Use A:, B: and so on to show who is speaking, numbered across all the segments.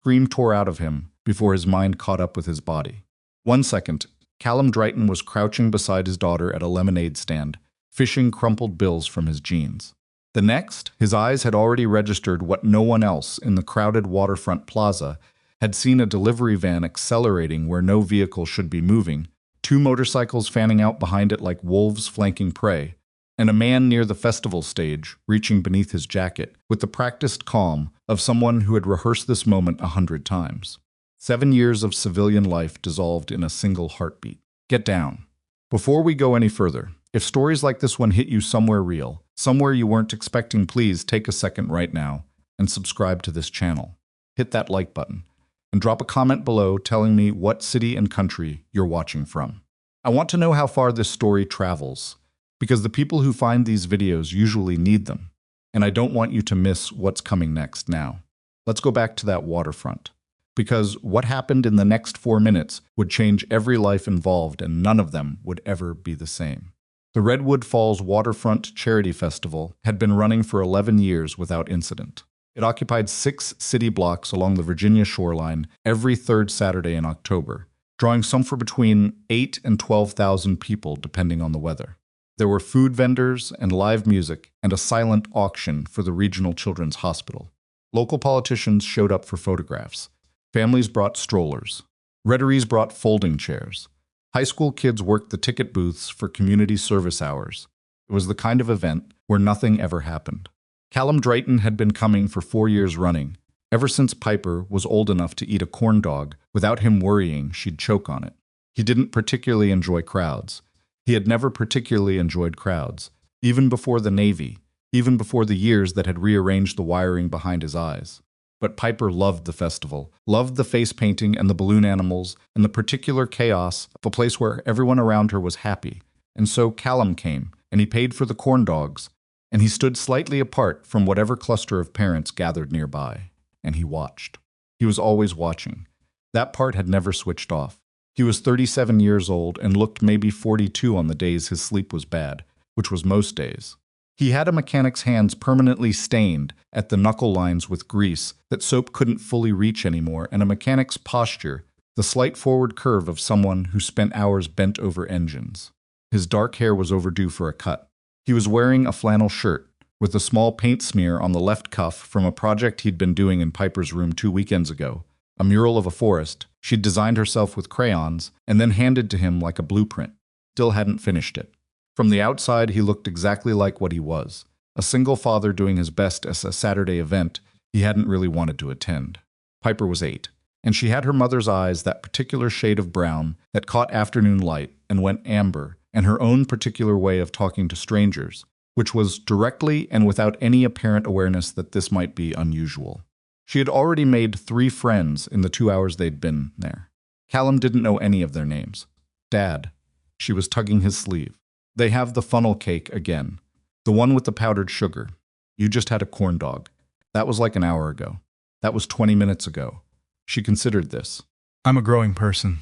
A: Scream tore out of him before his mind caught up with his body. 1 second, Callum Dreyton was crouching beside his daughter at a lemonade stand, fishing crumpled bills from his jeans. The next, his eyes had already registered what no one else in the crowded waterfront plaza had seen: a delivery van accelerating where no vehicle should be moving, 2 motorcycles fanning out behind it like wolves flanking prey, and a man near the festival stage reaching beneath his jacket with the practiced calm of someone who had rehearsed this moment 100 times. 7 years of civilian life dissolved in a single heartbeat. Get down. Before we go any further, if stories like this one hit you somewhere real, somewhere you weren't expecting, please take a second right now and subscribe to this channel. Hit that like button and drop a comment below telling me what city and country you're watching from. I want to know how far this story travels, because the people who find these videos usually need them, and I don't want you to miss what's coming next now. Let's go back to that waterfront, because what happened in the next 4 minutes would change every life involved, and none of them would ever be the same. The Redwood Falls Waterfront Charity Festival had been running for 11 years without incident. It occupied 6 city blocks along the Virginia shoreline every third Saturday in October, drawing somewhere between 8,000 and 12,000 people depending on the weather. There were food vendors and live music and a silent auction for the regional children's hospital. Local politicians showed up for photographs. Families brought strollers. Retirees brought folding chairs. High school kids worked the ticket booths for community service hours. It was the kind of event where nothing ever happened. Callum Dreyton had been coming for 4 years running, ever since Piper was old enough to eat a corn dog without him worrying she'd choke on it. He didn't particularly enjoy crowds. He had never particularly enjoyed crowds, even before the Navy, even before the years that had rearranged the wiring behind his eyes. But Piper loved the festival, loved the face painting and the balloon animals and the particular chaos of a place where everyone around her was happy. And so Callum came, and he paid for the corn dogs, and he stood slightly apart from whatever cluster of parents gathered nearby. And he watched. He was always watching. That part had never switched off. He was 37 years old and looked maybe 42 on the days his sleep was bad, which was most days. He had a mechanic's hands permanently stained at the knuckle lines with grease that soap couldn't fully reach anymore, and a mechanic's posture, the slight forward curve of someone who spent hours bent over engines. His dark hair was overdue for a cut. He was wearing a flannel shirt, with a small paint smear on the left cuff from a project he'd been doing in Piper's room 2 weekends ago, a mural of a forest she'd designed herself with crayons and then handed to him like a blueprint. Still hadn't finished it. From the outside, he looked exactly like what he was, a single father doing his best at a Saturday event he hadn't really wanted to attend. Piper was 8, and she had her mother's eyes, that particular shade of brown that caught afternoon light and went amber, and her own particular way of talking to strangers, which was directly and without any apparent awareness that this might be unusual. She had already made 3 friends in the 2 hours they'd been there. Callum didn't know any of their names. Dad. She was tugging his sleeve. They have the funnel cake again. The one with the powdered sugar. You just had a corn dog. That was like an hour ago. That was 20 minutes ago. She considered this.
B: I'm a growing person.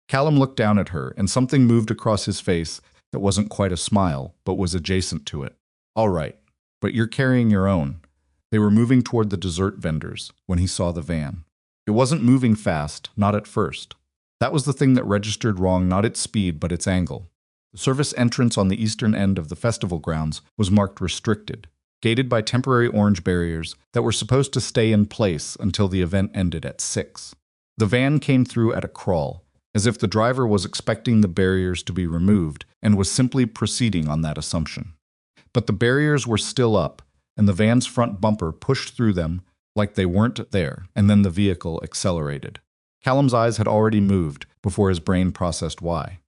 A: Callum looked down at her, and something moved across his face that wasn't quite a smile, but was adjacent to it. All right, but you're carrying your own. They were moving toward the dessert vendors when he saw the van. It wasn't moving fast, not at first. That was the thing that registered wrong, not its speed, but its angle. The service entrance on the eastern end of the festival grounds was marked restricted, gated by temporary orange barriers that were supposed to stay in place until the event ended at 6. The van came through at a crawl, as if the driver was expecting the barriers to be removed and was simply proceeding on that assumption. But the barriers were still up, and the van's front bumper pushed through them like they weren't there, and then the vehicle accelerated. Callum's eyes had already moved before his brain processed why.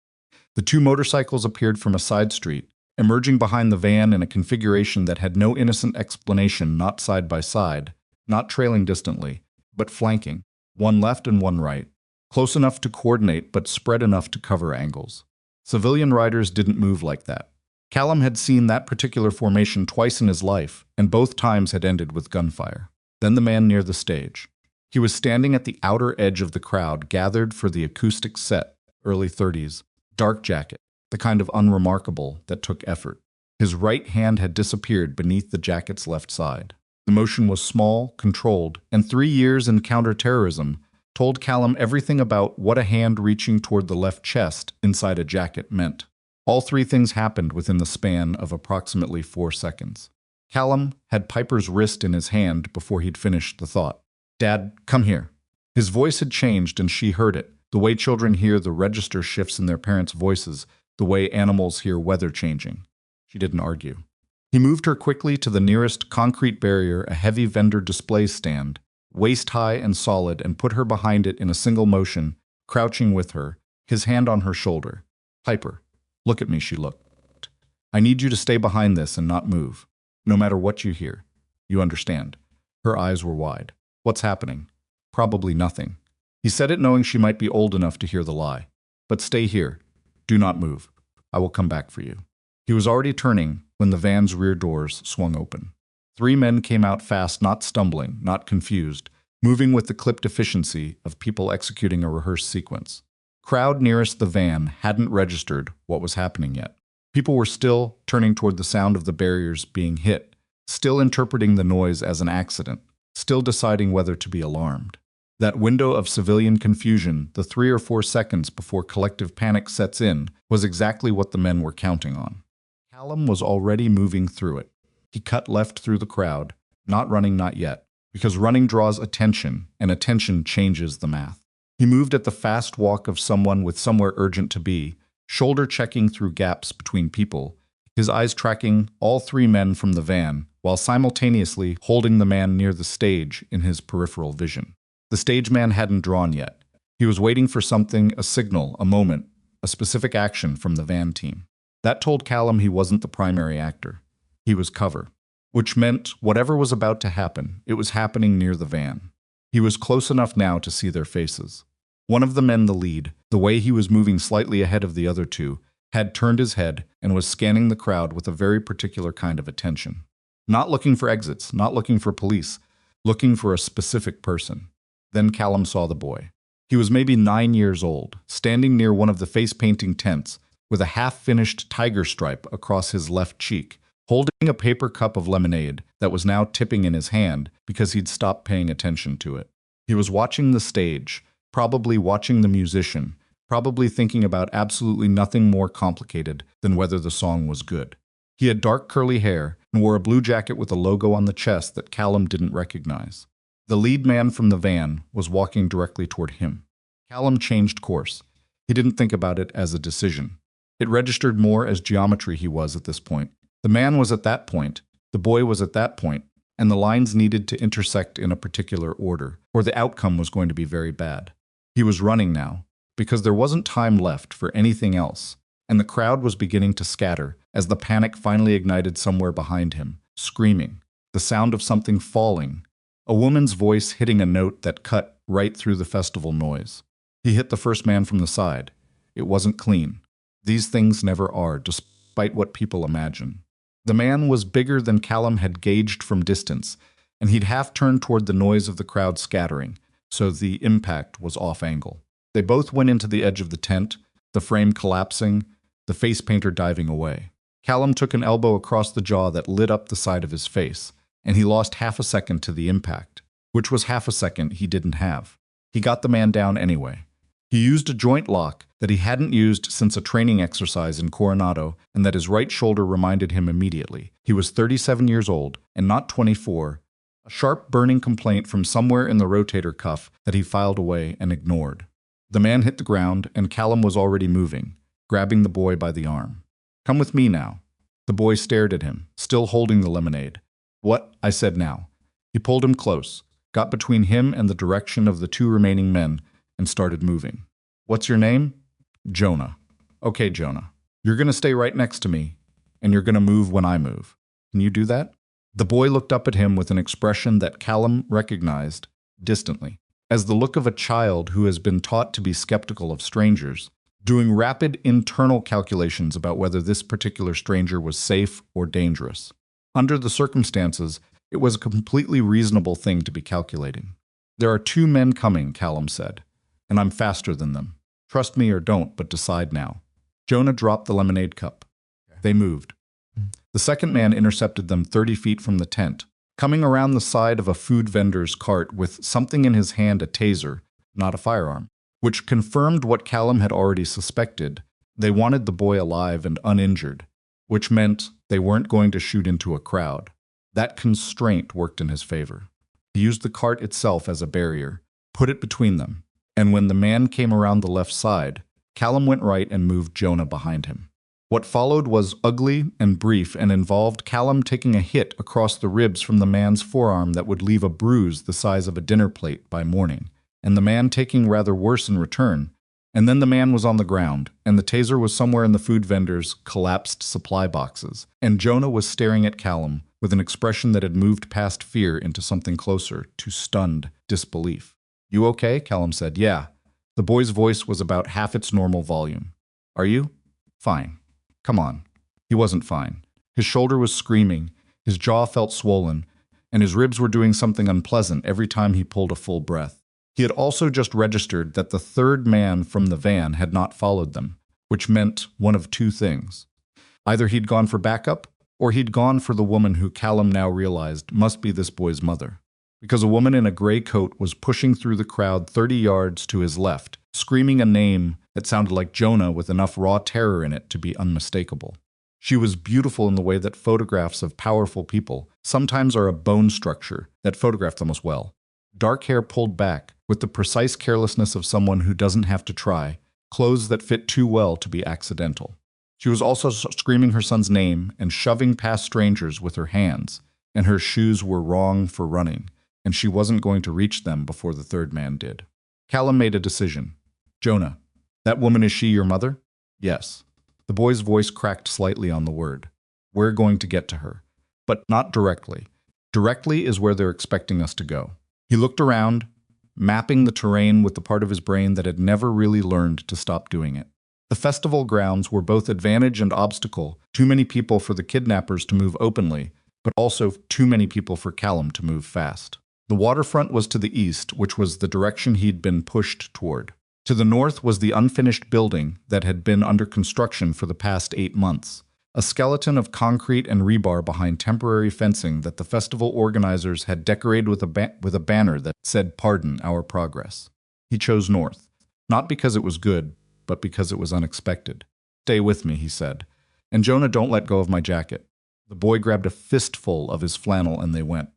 A: The 2 motorcycles appeared from a side street, emerging behind the van in a configuration that had no innocent explanation, not side by side, not trailing distantly, but flanking, one left and one right, close enough to coordinate but spread enough to cover angles. Civilian riders didn't move like that. Callum had seen that particular formation twice in his life, and both times had ended with gunfire. Then the man near the stage. He was standing at the outer edge of the crowd gathered for the acoustic set, early 30s, dark jacket, the kind of unremarkable that took effort. His right hand had disappeared beneath the jacket's left side. The motion was small, controlled, and 3 years in counterterrorism told Callum everything about what a hand reaching toward the left chest inside a jacket meant. All 3 things happened within the span of approximately 4 seconds. Callum had Piper's wrist in his hand before he'd finished the thought. "Dad, come here." His voice had changed and she heard it, the way children hear the register shifts in their parents' voices, the way animals hear weather changing. She didn't argue. He moved her quickly to the nearest concrete barrier, a heavy vendor display stand, waist-high and solid, and put her behind it in a single motion, crouching with her, his hand on her shoulder. "Piper, look at me," she looked. "I need you to stay behind this and not move, no matter what you hear. You understand?" Her eyes were wide. "What's happening?" "Probably nothing." He said it knowing she might be old enough to hear the lie. "But stay here. Do not move. I will come back for you." He was already turning when the van's rear doors swung open. 3 men came out fast, not stumbling, not confused, moving with the clipped efficiency of people executing a rehearsed sequence. Crowd nearest the van hadn't registered what was happening yet. People were still turning toward the sound of the barriers being hit, still interpreting the noise as an accident, still deciding whether to be alarmed. That window of civilian confusion, the 3 or 4 seconds before collective panic sets in, was exactly what the men were counting on. Callum was already moving through it. He cut left through the crowd, not running, not yet, because running draws attention, and attention changes the math. He moved at the fast walk of someone with somewhere urgent to be, shoulder checking through gaps between people, his eyes tracking all 3 men from the van, while simultaneously holding the man near the stage in his peripheral vision. The stage man hadn't drawn yet. He was waiting for something, a signal, a moment, a specific action from the van team. That told Callum he wasn't the primary actor. He was cover, which meant whatever was about to happen, it was happening near the van. He was close enough now to see their faces. One of the men, the lead, the way he was moving slightly ahead of the other 2, had turned his head and was scanning the crowd with a very particular kind of attention. Not looking for exits, not looking for police, looking for a specific person. Then Callum saw the boy. He was maybe 9 years old, standing near one of the face-painting tents, with a half-finished tiger stripe across his left cheek, holding a paper cup of lemonade that was now tipping in his hand because he'd stopped paying attention to it. He was watching the stage, probably watching the musician, probably thinking about absolutely nothing more complicated than whether the song was good. He had dark curly hair and wore a blue jacket with a logo on the chest that Callum didn't recognize. The lead man from the van was walking directly toward him. Callum changed course. He didn't think about it as a decision. It registered more as geometry. He was at this point. The man was at that point, the boy was at that point, and the lines needed to intersect in a particular order, or the outcome was going to be very bad. He was running now, because there wasn't time left for anything else, and the crowd was beginning to scatter as the panic finally ignited somewhere behind him, screaming, the sound of something falling, a woman's voice hitting a note that cut right through the festival noise. He hit the first man from the side. It wasn't clean. These things never are, despite what people imagine. The man was bigger than Callum had gauged from distance, and he'd half turned toward the noise of the crowd scattering, so the impact was off angle. They both went into the edge of the tent, the frame collapsing, the face painter diving away. Callum took an elbow across the jaw that lit up the side of his face, and he lost half a second to the impact, which was half a second he didn't have. He got the man down anyway. He used a joint lock that he hadn't used since a training exercise in Coronado, and that his right shoulder reminded him immediately. He was 37 years old, and not 24, a sharp burning complaint from somewhere in the rotator cuff that he filed away and ignored. The man hit the ground, and Callum was already moving, grabbing the boy by the arm. "Come with me now." The boy stared at him, still holding the lemonade. "What?" I said now. He pulled him close, got between him and the direction of the 2 remaining men, and started moving. "What's your name?" "Jonah." "Okay, Jonah. You're going to stay right next to me, and you're going to move when I move. Can you do that?" The boy looked up at him with an expression that Callum recognized distantly, as the look of a child who has been taught to be skeptical of strangers, doing rapid internal calculations about whether this particular stranger was safe or dangerous. Under the circumstances, it was a completely reasonable thing to be calculating. "There are 2 men coming," Callum said, "and I'm faster than them. Trust me or don't, but decide now." Jonah dropped the lemonade cup. They moved. The second man intercepted them 30 feet from the tent, coming around the side of a food vendor's cart with something in his hand, a taser, not a firearm, which confirmed what Callum had already suspected. They wanted the boy alive and uninjured, which meant they weren't going to shoot into a crowd. That constraint worked in his favor. He used the cart itself as a barrier, put it between them, and when the man came around the left side, Callum went right and moved Jonah behind him. What followed was ugly and brief and involved Callum taking a hit across the ribs from the man's forearm that would leave a bruise the size of a dinner plate by morning, and the man taking rather worse in return. And then the man was on the ground, and the taser was somewhere in the food vendor's collapsed supply boxes, and Jonah was staring at Callum with an expression that had moved past fear into something closer to stunned disbelief. "You okay?" Callum said. "Yeah." The boy's voice was about half its normal volume. "Are you?" "Fine." "Come on." He wasn't fine. His shoulder was screaming, his jaw felt swollen, and his ribs were doing something unpleasant every time he pulled a full breath. He had also just registered that the third man from the van had not followed them, which meant one of two things. Either he'd gone for backup, or he'd gone for the woman who Callum now realized must be this boy's mother. Because a woman in a gray coat was pushing through the crowd 30 yards to his left, screaming a name that sounded like Jonah with enough raw terror in it to be unmistakable. She was beautiful in the way that photographs of powerful people sometimes are a bone structure that photograph them as well. Dark hair pulled back, with the precise carelessness of someone who doesn't have to try, clothes that fit too well to be accidental. She was also screaming her son's name and shoving past strangers with her hands, and her shoes were wrong for running, and she wasn't going to reach them before the third man did. Callum made a decision. "Jonah, that woman, is she your mother?" "Yes." The boy's voice cracked slightly on the word. "We're going to get to her. But not directly. Directly is where they're expecting us to go." He looked around, mapping the terrain with the part of his brain that had never really learned to stop doing it. The festival grounds were both advantage and obstacle, too many people for the kidnappers to move openly, but also too many people for Callum to move fast. The waterfront was to the east, which was the direction he'd been pushed toward. To the north was the unfinished building that had been under construction for the past 8 months, a skeleton of concrete and rebar behind temporary fencing that the festival organizers had decorated with a banner that said, "Pardon our progress." He chose north, not because it was good, but because it was unexpected. "Stay with me," he said. "And Jonah, don't let go of my jacket." The boy grabbed a fistful of his flannel and they went.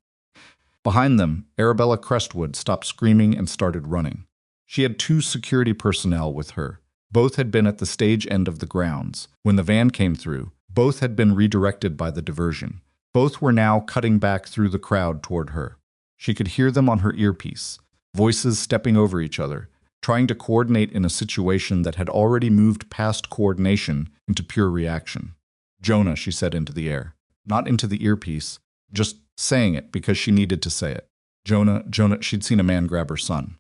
A: Behind them, Arabella Crestwood stopped screaming and started running. She had 2 security personnel with her. Both had been at the stage end of the grounds. When the van came through, both had been redirected by the diversion. Both were now cutting back through the crowd toward her. She could hear them on her earpiece, voices stepping over each other, trying to coordinate in a situation that had already moved past coordination into pure reaction. "Jonah," she said into the air. Not into the earpiece, just saying it because she needed to say it. Jonah, Jonah, she'd seen a man grab her son.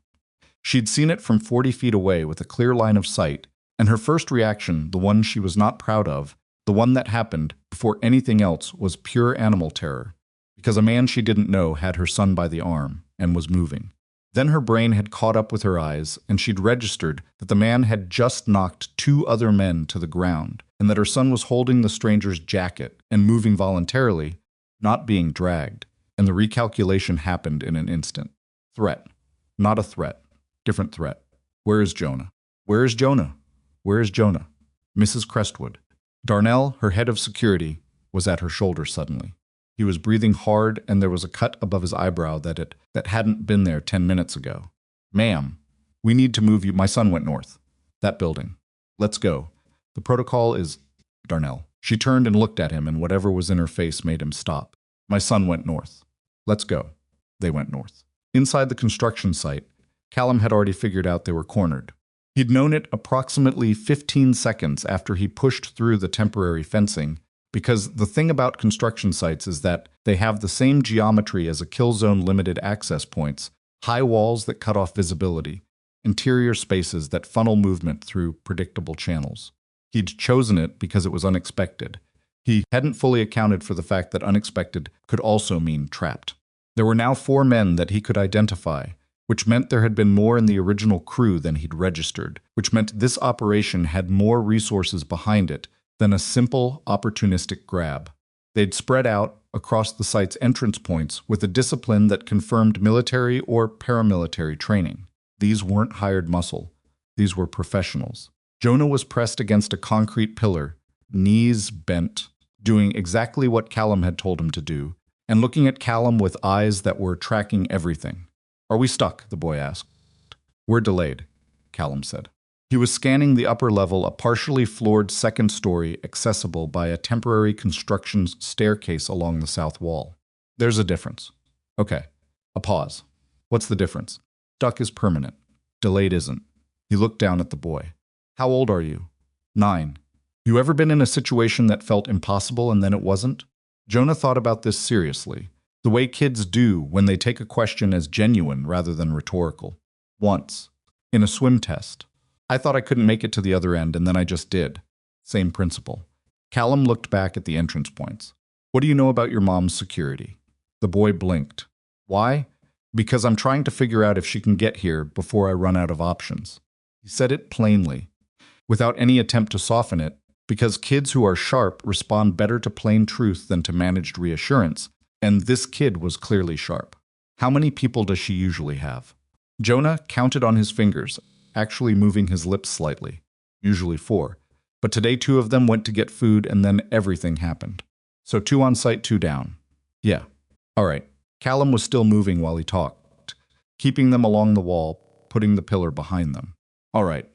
A: She'd seen it from 40 feet away with a clear line of sight, and her first reaction, the one she was not proud of, the one that happened before anything else, was pure animal terror, because a man she didn't know had her son by the arm and was moving. Then her brain had caught up with her eyes, and she'd registered that the man had just knocked 2 other men to the ground, and that her son was holding the stranger's jacket and moving voluntarily, not being dragged, and the recalculation happened in an instant. Threat. Not a threat. Different threat. Where is Jonah? Where is Jonah? Where is Jonah? Mrs. Crestwood. Darnell, her head of security, was at her shoulder suddenly. He was breathing hard, and there was a cut above his eyebrow that hadn't been there 10 minutes ago. "Ma'am, we need to move you. My son went north. That building. Let's go. The protocol is..." Darnell. She turned and looked at him, and whatever was in her face made him stop. "My son went north. Let's go." They went north. Inside the construction site, Callum had already figured out they were cornered. He'd known it approximately 15 seconds after he pushed through the temporary fencing, because the thing about construction sites is that they have the same geometry as a kill zone limited access points, high walls that cut off visibility, interior spaces that funnel movement through predictable channels. He'd chosen it because it was unexpected. He hadn't fully accounted for the fact that unexpected could also mean trapped. There were now 4 men that he could identify, which meant there had been more in the original crew than he'd registered, which meant this operation had more resources behind it than a simple, opportunistic grab. They'd spread out across the site's entrance points with a discipline that confirmed military or paramilitary training. These weren't hired muscle. These were professionals. Jonah was pressed against a concrete pillar, knees bent, doing exactly what Callum had told him to do, and looking at Callum with eyes that were tracking everything. "Are we stuck?" the boy asked. "We're delayed," Callum said. He was scanning the upper level, a partially floored second story accessible by a temporary construction staircase along the south wall. "There's a difference." "Okay." A pause. "What's the difference?" "Stuck is permanent. Delayed isn't." He looked down at the boy. "How old are you?" 9. "You ever been in a situation that felt impossible and then it wasn't?" Jonah thought about this seriously, the way kids do when they take a question as genuine rather than rhetorical. "Once. In a swim test. I thought I couldn't make it to the other end, and then I just did." Same principle. Callum looked back at the entrance points. "What do you know about your mom's security?" The boy blinked. "Why?" "Because I'm trying to figure out if she can get here before I run out of options." He said it plainly, without any attempt to soften it, because kids who are sharp respond better to plain truth than to managed reassurance, and this kid was clearly sharp. "How many people does she usually have?" Jonah counted on his fingers, actually moving his lips slightly. "Usually 4. But today 2 of them went to get food and then everything happened. So 2 on site, 2 down." "Yeah." "All right." Callum was still moving while he talked, keeping them along the wall, putting the pillar behind them. "All right.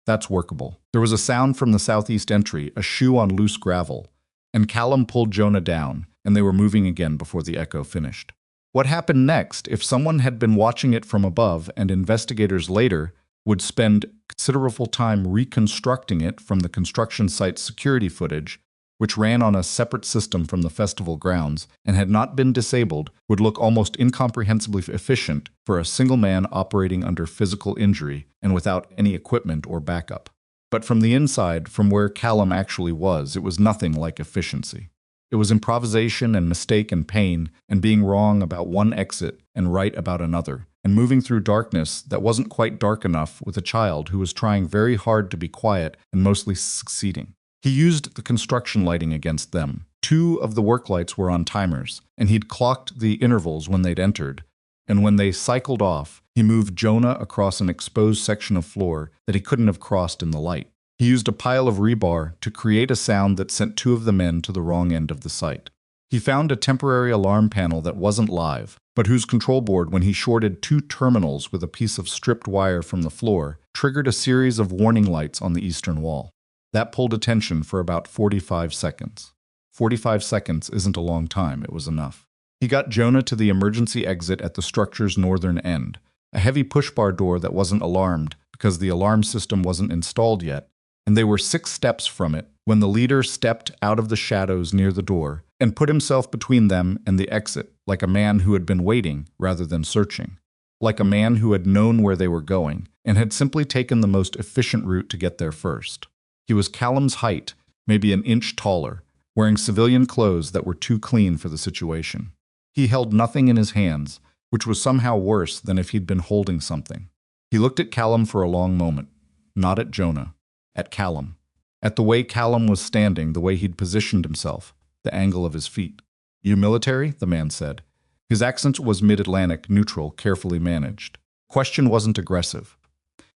A: That's workable." There was a sound from the southeast entry, a shoe on loose gravel, and Callum pulled Jonah down, and they were moving again before the echo finished. What happened next, if someone had been watching it from above and investigators later would spend considerable time reconstructing it from the construction site's security footage, which ran on a separate system from the festival grounds and had not been disabled, would look almost incomprehensibly efficient for a single man operating under physical injury and without any equipment or backup. But from the inside, from where Callum actually was, it was nothing like efficiency. It was improvisation and mistake and pain and being wrong about one exit and right about another, and moving through darkness that wasn't quite dark enough with a child who was trying very hard to be quiet and mostly succeeding. He used the construction lighting against them. 2 of the work lights were on timers, and he'd clocked the intervals when they'd entered, and when they cycled off, he moved Jonah across an exposed section of floor that he couldn't have crossed in the light. He used a pile of rebar to create a sound that sent 2 of the men to the wrong end of the site. He found a temporary alarm panel that wasn't live, but whose control board, when he shorted 2 terminals with a piece of stripped wire from the floor, triggered a series of warning lights on the eastern wall. That pulled attention for about 45 seconds. 45 seconds isn't a long time, it was enough. He got Jonah to the emergency exit at the structure's northern end, a heavy push-bar door that wasn't alarmed because the alarm system wasn't installed yet, and they were 6 steps from it when the leader stepped out of the shadows near the door and put himself between them and the exit, like a man who had been waiting rather than searching, like a man who had known where they were going and had simply taken the most efficient route to get there first. He was Callum's height, maybe an inch taller, wearing civilian clothes that were too clean for the situation. He held nothing in his hands, which was somehow worse than if he'd been holding something. He looked at Callum for a long moment, not at Jonah. At Callum. At the way Callum was standing, the way he'd positioned himself, the angle of his feet. "You military?" the man said. His accent was mid-Atlantic, neutral, carefully managed. Question wasn't aggressive.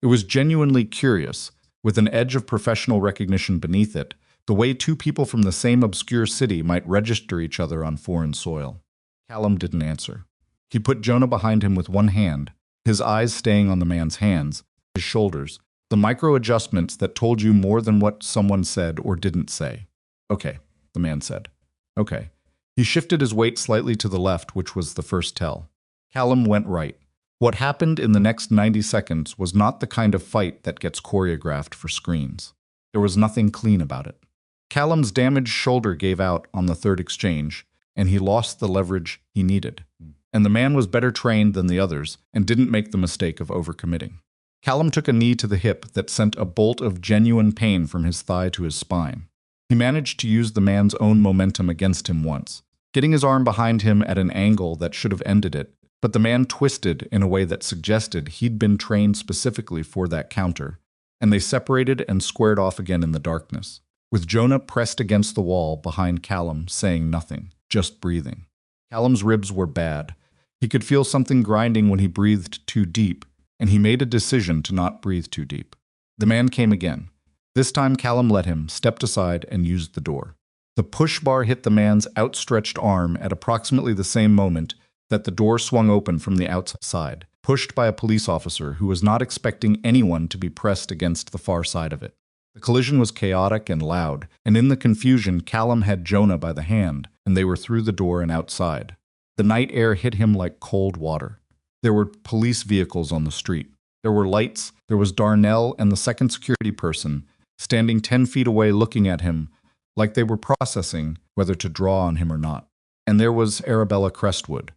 A: It was genuinely curious, with an edge of professional recognition beneath it, the way 2 people from the same obscure city might register each other on foreign soil. Callum didn't answer. He put Jonah behind him with one hand, his eyes staying on the man's hands, his shoulders, the micro-adjustments that told you more than what someone said or didn't say. "Okay," the man said. "Okay." He shifted his weight slightly to the left, which was the first tell. Callum went right. What happened in the next 90 seconds was not the kind of fight that gets choreographed for screens. There was nothing clean about it. Callum's damaged shoulder gave out on the third exchange, and he lost the leverage he needed. And the man was better trained than the others and didn't make the mistake of overcommitting. Callum took a knee to the hip that sent a bolt of genuine pain from his thigh to his spine. He managed to use the man's own momentum against him once, getting his arm behind him at an angle that should have ended it, but the man twisted in a way that suggested he'd been trained specifically for that counter, and they separated and squared off again in the darkness, with Jonah pressed against the wall behind Callum, saying nothing, just breathing. Callum's ribs were bad. He could feel something grinding when he breathed too deep, and he made a decision to not breathe too deep. The man came again. This time Callum let him, stepped aside, and used the door. The push bar hit the man's outstretched arm at approximately the same moment that the door swung open from the outside, pushed by a police officer who was not expecting anyone to be pressed against the far side of it. The collision was chaotic and loud, and in the confusion, Callum had Jonah by the hand, and they were through the door and outside. The night air hit him like cold water. There were police vehicles on the street. There were lights. There was Darnell and the second security person standing 10 feet away looking at him like they were processing whether to draw on him or not. And there was Arabella Crestwood.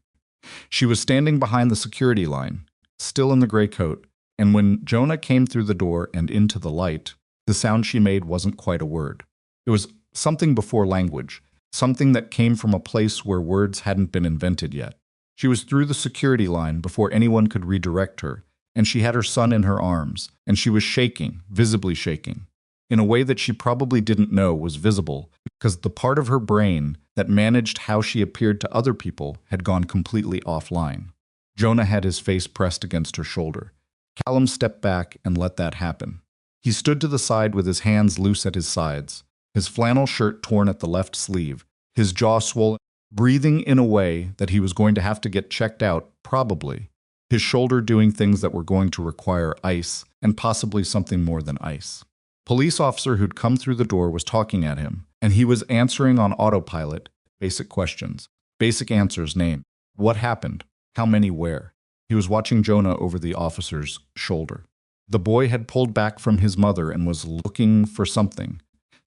A: She was standing behind the security line, still in the gray coat, and when Jonah came through the door and into the light, the sound she made wasn't quite a word. It was something before language, something that came from a place where words hadn't been invented yet. She was through the security line before anyone could redirect her, and she had her son in her arms, and she was shaking, visibly shaking, in a way that she probably didn't know was visible because the part of her brain that managed how she appeared to other people had gone completely offline. Jonah had his face pressed against her shoulder. Callum stepped back and let that happen. He stood to the side with his hands loose at his sides, his flannel shirt torn at the left sleeve, his jaw swollen, breathing in a way that he was going to have to get checked out, probably, his shoulder doing things that were going to require ice, and possibly something more than ice. Police officer who'd come through the door was talking at him, and he was answering on autopilot basic questions. Basic answers: name, what happened, how many, where. He was watching Jonah over the officer's shoulder. The boy had pulled back from his mother and was looking for something,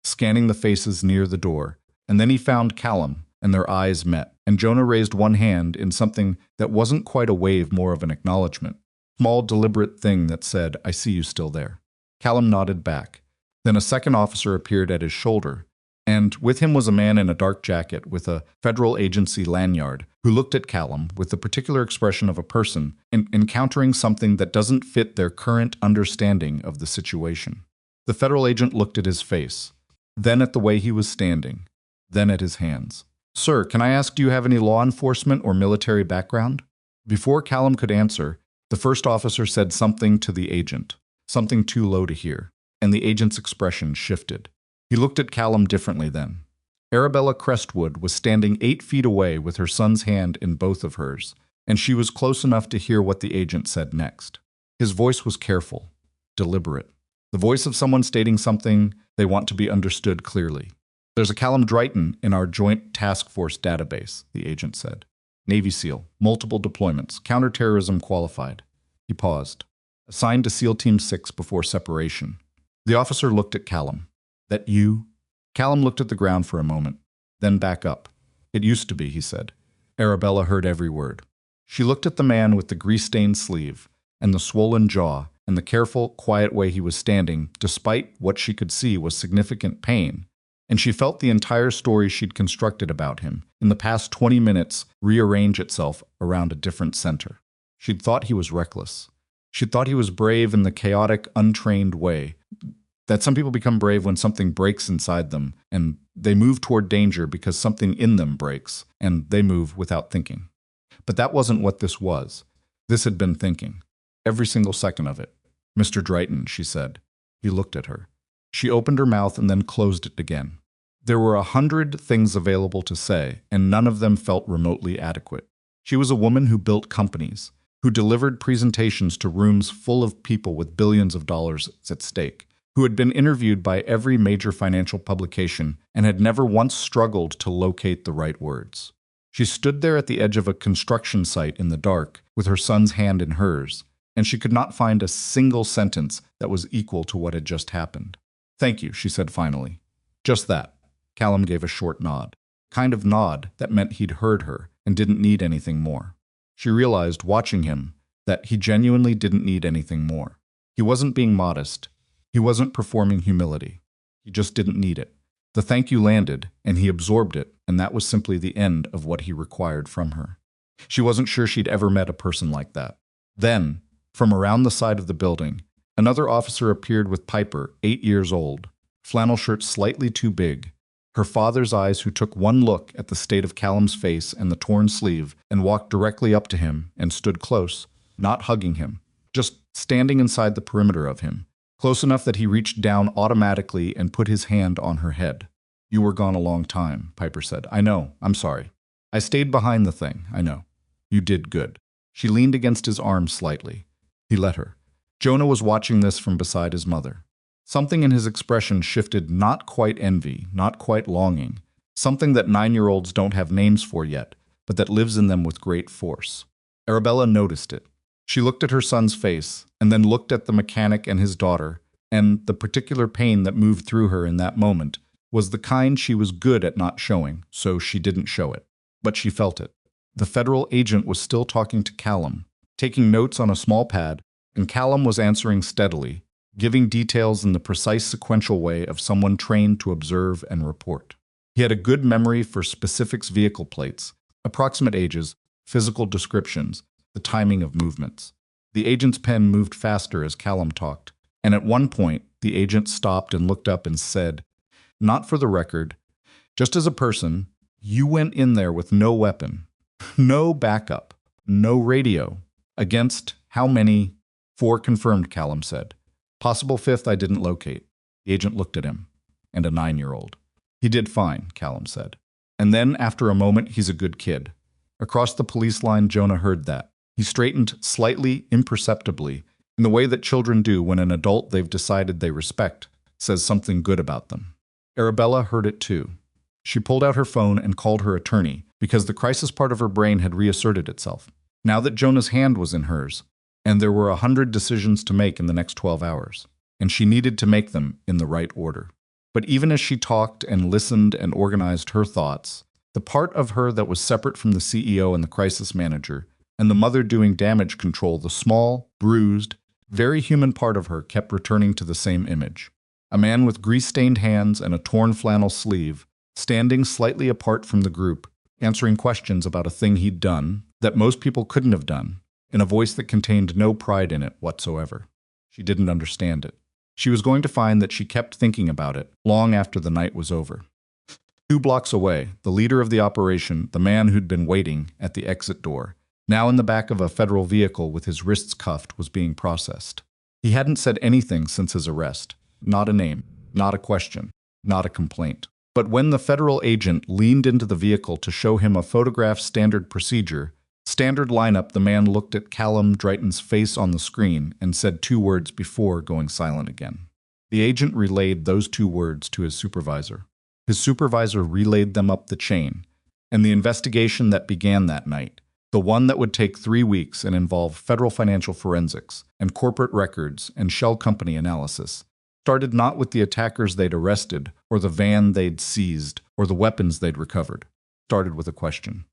A: scanning the faces near the door, and then he found Callum, and their eyes met, and Jonah raised one hand in something that wasn't quite a wave, more of an acknowledgement. Small, deliberate thing that said, "I see you still there." Callum nodded back. Then a second officer appeared at his shoulder, and with him was a man in a dark jacket with a federal agency lanyard who looked at Callum with the particular expression of a person encountering something that doesn't fit their current understanding of the situation. The federal agent looked at his face, then at the way he was standing, then at his hands. "Sir, can I ask, do you have any law enforcement or military background?" Before Callum could answer, the first officer said something to the agent, something too low to hear, and the agent's expression shifted. He looked at Callum differently then. Arabella Crestwood was standing 8 feet away with her son's hand in both of hers, and she was close enough to hear what the agent said next. His voice was careful, deliberate. The voice of someone stating something they want to be understood clearly. "There's a Callum Dreyton in our Joint Task Force database," the agent said. "Navy SEAL, multiple deployments, counterterrorism qualified." He paused. "Assigned to SEAL Team 6 before separation." The officer looked at Callum. "That you?" Callum looked at the ground for a moment, then back up. "It used to be," he said. Arabella heard every word. She looked at the man with the grease-stained sleeve, and the swollen jaw, and the careful, quiet way he was standing, despite what she could see was significant pain, and she felt the entire story she'd constructed about him in the past 20 minutes rearrange itself around a different center. She'd thought he was reckless. She'd thought he was brave in the chaotic, untrained way that some people become brave when something breaks inside them, and they move toward danger because something in them breaks, and they move without thinking. But that wasn't what this was. This had been thinking. Every single second of it. "Mr. Dreyton," she said. He looked at her. She opened her mouth and then closed it again. There were 100 things available to say, and none of them felt remotely adequate. She was a woman who built companies, who delivered presentations to rooms full of people with billions of dollars at stake, who had been interviewed by every major financial publication and had never once struggled to locate the right words. She stood there at the edge of a construction site in the dark with her son's hand in hers, and she could not find a single sentence that was equal to what had just happened. "Thank you," she said finally. Just that. Callum gave a short nod. Kind of nod that meant he'd heard her and didn't need anything more. She realized, watching him, that he genuinely didn't need anything more. He wasn't being modest. He wasn't performing humility. He just didn't need it. The thank you landed, and he absorbed it, and that was simply the end of what he required from her. She wasn't sure she'd ever met a person like that. Then, from around the side of the building, another officer appeared with Piper, 8 years old, flannel shirt slightly too big, Her father's eyes, who took one look at the state of Callum's face and the torn sleeve and walked directly up to him and stood close, not hugging him, just standing inside the perimeter of him, close enough that he reached down automatically and put his hand on her head. "You were gone a long time," Piper said. "I know. I'm sorry. I stayed behind the thing. I know. You did good." She leaned against his arm slightly. He let her. Jonah was watching this from beside his mother. Something in his expression shifted, not quite envy, not quite longing, something that 9-year-olds don't have names for yet, but that lives in them with great force. Arabella noticed it. She looked at her son's face, and then looked at the mechanic and his daughter, and the particular pain that moved through her in that moment was the kind she was good at not showing, so she didn't show it. But she felt it. The federal agent was still talking to Callum, taking notes on a small pad, and Callum was answering steadily, giving details in the precise sequential way of someone trained to observe and report. He had a good memory for specifics, vehicle plates, approximate ages, physical descriptions, the timing of movements. The agent's pen moved faster as Callum talked, and at one point, the agent stopped and looked up and said, "Not for the record, just as a person, you went in there with no weapon, no backup, no radio. Against how many?" "4 confirmed," Callum said. "Possible 5th I didn't locate." The agent looked at him. "And a 9-year-old. "He did fine," Callum said. And then, after a moment, "He's a good kid." Across the police line, Jonah heard that. He straightened slightly, imperceptibly, in the way that children do when an adult they've decided they respect says something good about them. Arabella heard it too. She pulled out her phone and called her attorney, because the crisis part of her brain had reasserted itself. Now that Jonah's hand was in hers, and there were 100 decisions to make in the next 12 hours, and she needed to make them in the right order. But even as she talked and listened and organized her thoughts, the part of her that was separate from the CEO and the crisis manager, and the mother doing damage control, the small, bruised, very human part of her kept returning to the same image. A man with grease-stained hands and a torn flannel sleeve, standing slightly apart from the group, answering questions about a thing he'd done that most people couldn't have done, in a voice that contained no pride in it whatsoever. She didn't understand it. She was going to find that she kept thinking about it long after the night was over. 2 blocks away, the leader of the operation, the man who'd been waiting at the exit door, now in the back of a federal vehicle with his wrists cuffed, was being processed. He hadn't said anything since his arrest. Not a name, not a question, not a complaint. But when the federal agent leaned into the vehicle to show him a photograph standard procedure, standard lineup, the man looked at Callum Dreyton's face on the screen and said 2 words before going silent again. The agent relayed those 2 words to his supervisor. His supervisor relayed them up the chain, and the investigation that began that night, the one that would take 3 weeks and involve federal financial forensics and corporate records and shell company analysis, started not with the attackers they'd arrested or the van they'd seized or the weapons they'd recovered. Started with a question.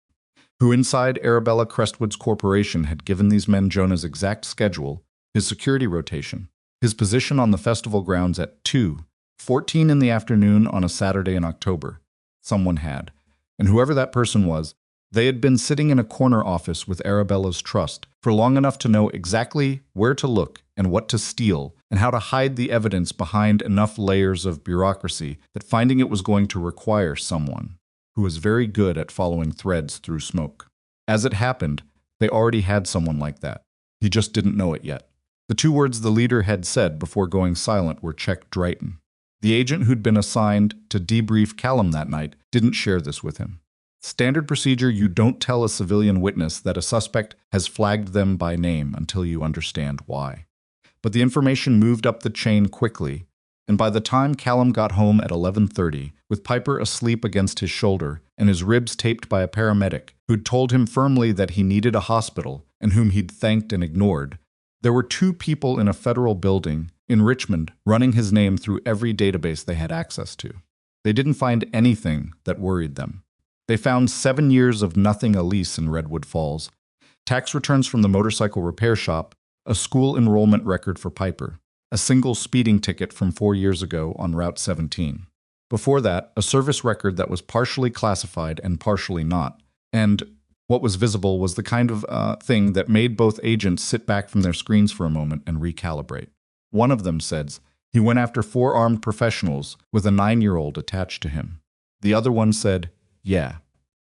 A: Who inside Arabella Crestwood's corporation had given these men Jonah's exact schedule, his security rotation, his position on the festival grounds at 2:14 in the afternoon on a Saturday in October? Someone had. And whoever that person was, they had been sitting in a corner office with Arabella's trust for long enough to know exactly where to look and what to steal and how to hide the evidence behind enough layers of bureaucracy that finding it was going to require someone who was very good at following threads through smoke. As it happened, they already had someone like that. He just didn't know it yet. The 2 words the leader had said before going silent were "Check Dreyton." The agent who'd been assigned to debrief Callum that night didn't share this with him. Standard procedure: you don't tell a civilian witness that a suspect has flagged them by name until you understand why. But the information moved up the chain quickly, and by the time Callum got home at 11:30, with Piper asleep against his shoulder and his ribs taped by a paramedic who'd told him firmly that he needed a hospital and whom he'd thanked and ignored, there were 2 people in a federal building in Richmond running his name through every database they had access to. They didn't find anything that worried them. They found 7 years of nothing a lease in Redwood Falls, tax returns from the motorcycle repair shop, a school enrollment record for Piper, a single speeding ticket from 4 years ago on Route 17. Before that, a service record that was partially classified and partially not, and what was visible was the kind of thing that made both agents sit back from their screens for a moment and recalibrate. One of them says he went after 4 armed professionals with a 9-year-old attached to him. The other one said, yeah.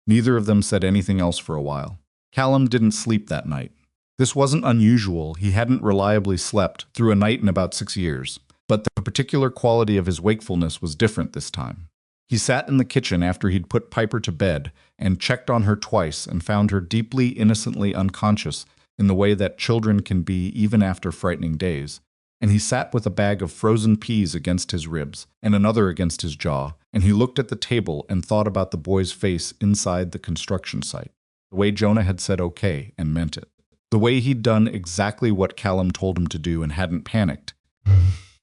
A: Neither of them said anything else for a while. Callum didn't sleep that night. This wasn't unusual. He hadn't reliably slept through a night in about 6 years. But the particular quality of his wakefulness was different this time. He sat in the kitchen after he'd put Piper to bed and checked on her twice and found her deeply, innocently unconscious in the way that children can be even after frightening days. And he sat with a bag of frozen peas against his ribs and another against his jaw, and he looked at the table and thought about the boy's face inside the construction site. The way Jonah had said okay and meant it. The way he'd done exactly what Callum told him to do and hadn't panicked.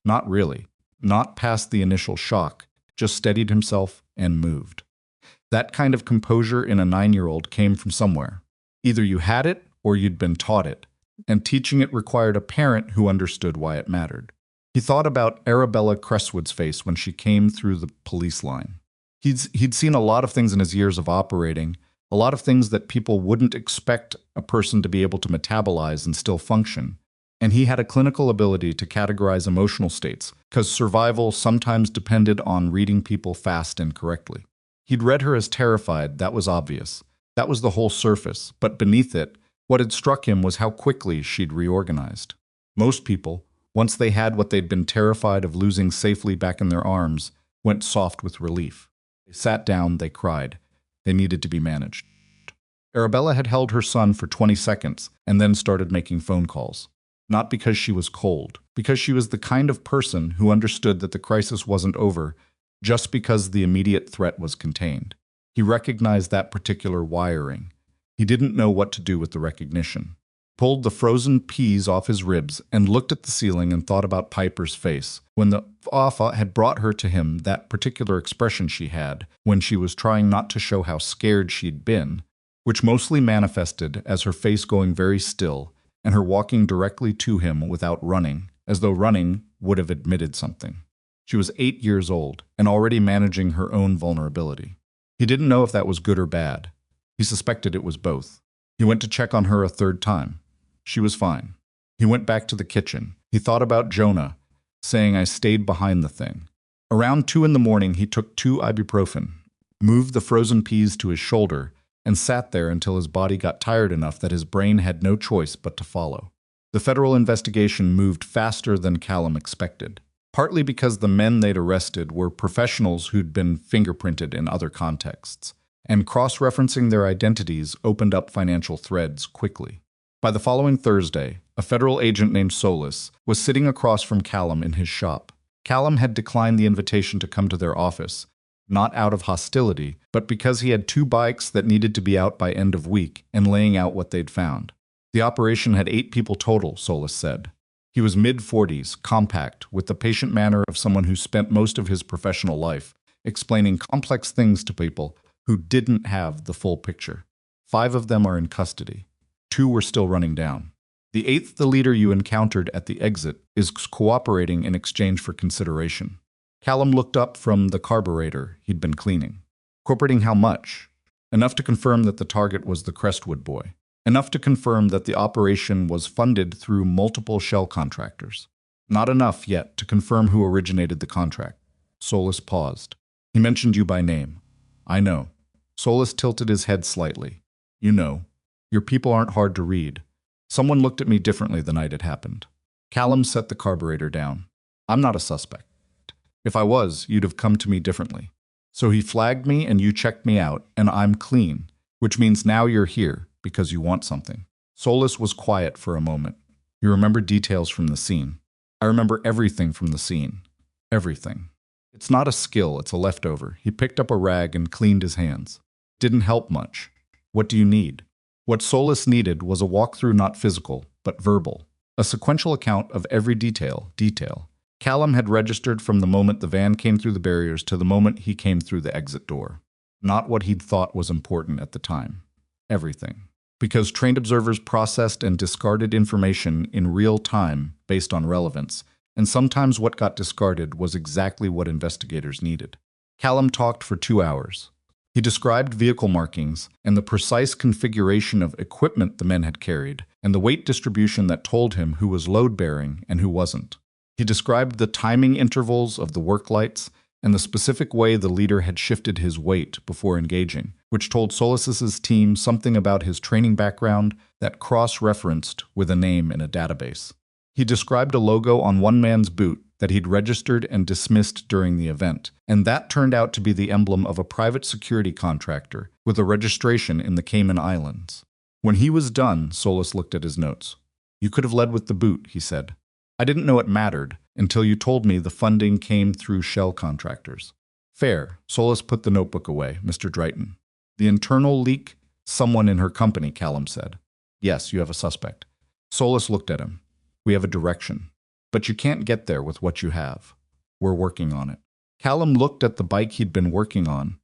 A: Not really. Not past the initial shock, just steadied himself and moved. That kind of composure in a 9-year-old came from somewhere. Either you had it or you'd been taught it, and teaching it required a parent who understood why it mattered. He thought about Arabella Crestwood's face when she came through the police line. He'd seen a lot of things in his years of operating, a lot of things that people wouldn't expect a person to be able to metabolize and still function. And he had a clinical ability to categorize emotional states, because survival sometimes depended on reading people fast and correctly. He'd read her as terrified, that was obvious. That was the whole surface, but beneath it, what had struck him was how quickly she'd reorganized. Most people, once they had what they'd been terrified of losing safely back in their arms, went soft with relief. They sat down, they cried. They needed to be managed. Arabella had held her son for 20 seconds and then started making phone calls. Not because she was cold, because she was the kind of person who understood that the crisis wasn't over just because the immediate threat was contained. He recognized that particular wiring. He didn't know what to do with the recognition. Pulled the frozen peas off his ribs and looked at the ceiling and thought about Piper's face. When the Alpha had brought her to him, that particular expression she had, when she was trying not to show how scared she'd been, which mostly manifested as her face going very still, and her walking directly to him without running, as though running would have admitted something. She was 8 years old and already managing her own vulnerability. He didn't know if that was good or bad. He suspected it was both. He went to check on her a third time. She was fine. He went back to the kitchen. He thought about Jonah, saying, I stayed behind the thing. Around 2 in the morning, he took 2 ibuprofen, moved the frozen peas to his shoulder, and sat there until his body got tired enough that his brain had no choice but to follow. The federal investigation moved faster than Callum expected, partly because the men they'd arrested were professionals who'd been fingerprinted in other contexts, and cross-referencing their identities opened up financial threads quickly. By the following Thursday, a federal agent named Solis was sitting across from Callum in his shop. Callum had declined the invitation to come to their office, not out of hostility, but because he had 2 bikes that needed to be out by end of week and laying out what they'd found. The operation had 8 people total, Solis said. He was mid-40s, compact, with the patient manner of someone who spent most of his professional life explaining complex things to people who didn't have the full picture. 5 of them are in custody. 2 were still running down. The 8th, the leader you encountered at the exit, is cooperating in exchange for consideration. Callum looked up from the carburetor he'd been cleaning. Cooperating how much? Enough to confirm that the target was the Crestwood boy. Enough to confirm that the operation was funded through multiple shell contractors. Not enough yet to confirm who originated the contract. Solis paused. He mentioned you by name. I know. Solis tilted his head slightly. You know. Your people aren't hard to read. Someone looked at me differently the night it happened. Callum set the carburetor down. I'm not a suspect. If I was, you'd have come to me differently. So he flagged me and you checked me out, and I'm clean, which means now you're here because you want something. Solis was quiet for a moment. You remember details from the scene. I remember everything from the scene. Everything. It's not a skill, it's a leftover. He picked up a rag and cleaned his hands. Didn't help much. What do you need? What Solis needed was a walkthrough not physical, but verbal. A sequential account of every detail. Callum had registered from the moment the van came through the barriers to the moment he came through the exit door. Not what he'd thought was important at the time. Everything. Because trained observers processed and discarded information in real time based on relevance, and sometimes what got discarded was exactly what investigators needed. Callum talked for 2 hours. He described vehicle markings and the precise configuration of equipment the men had carried, and the weight distribution that told him who was load-bearing and who wasn't. He described the timing intervals of the work lights and the specific way the leader had shifted his weight before engaging, which told Solis's team something about his training background that cross-referenced with a name in a database. He described a logo on one man's boot that he'd registered and dismissed during the event, and that turned out to be the emblem of a private security contractor with a registration in the Cayman Islands. When he was done, Solis looked at his notes. "You could have led with the boot," he said. "I didn't know it mattered until you told me the funding came through shell contractors." "Fair." Solis put the notebook away. "Mr. Dreyton." "The internal leak? Someone in her company," Callum said. "Yes, you have a suspect." Solis looked at him. "We have a direction. But you can't get there with what you have. We're working on it." Callum looked at the bike he'd been working on,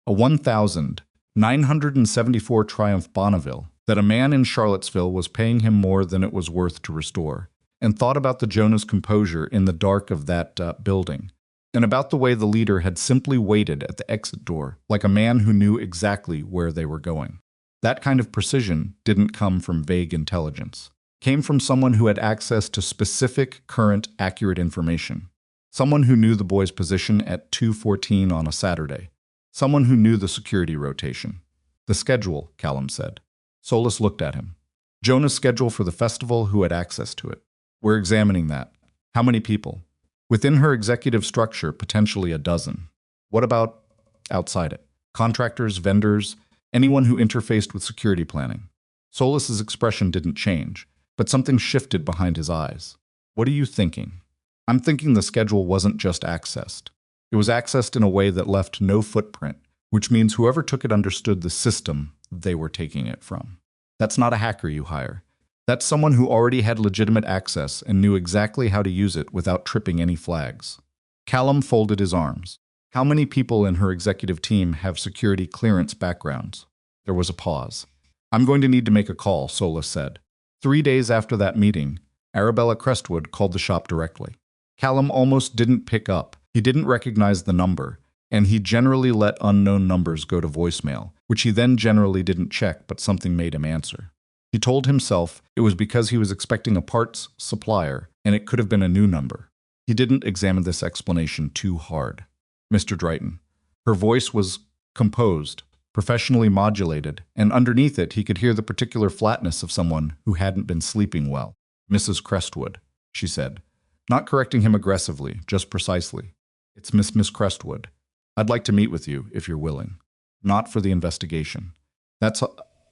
A: a 1,974 Triumph Bonneville that a man in Charlottesville was paying him more than it was worth to restore, and thought about the Jonah's composure in the dark of that building, and about the way the leader had simply waited at the exit door, like a man who knew exactly where they were going. That kind of precision didn't come from vague intelligence. Came from someone who had access to specific, current, accurate information. Someone who knew the boy's position at 2:14 on a Saturday. Someone who knew the security rotation. "The schedule," Callum said. Solis looked at him. "Jonah's schedule for the festival, who had access to it?" "We're examining that." "How many people?" "Within her executive structure, potentially a dozen." "What about outside it? Contractors, vendors, anyone who interfaced with security planning?" Solis's expression didn't change, but something shifted behind his eyes. "What are you thinking?" "I'm thinking the schedule wasn't just accessed. It was accessed in a way that left no footprint, which means whoever took it understood the system they were taking it from. That's not a hacker you hire. That's someone who already had legitimate access and knew exactly how to use it without tripping any flags." Callum folded his arms. "How many people in her executive team have security clearance backgrounds?" There was a pause. "I'm going to need to make a call," Solis said. 3 days after that meeting, Arabella Crestwood called the shop directly. Callum almost didn't pick up. He didn't recognize the number, and he generally let unknown numbers go to voicemail, which he then generally didn't check, but something made him answer. He told himself it was because he was expecting a parts supplier, and it could have been a new number. He didn't examine this explanation too hard. "Mr. Dreyton." Her voice was composed, professionally modulated, and underneath it he could hear the particular flatness of someone who hadn't been sleeping well. "Mrs. Crestwood," she said, not correcting him aggressively, just precisely. "It's Miss Crestwood. I'd like to meet with you, if you're willing. Not for the investigation.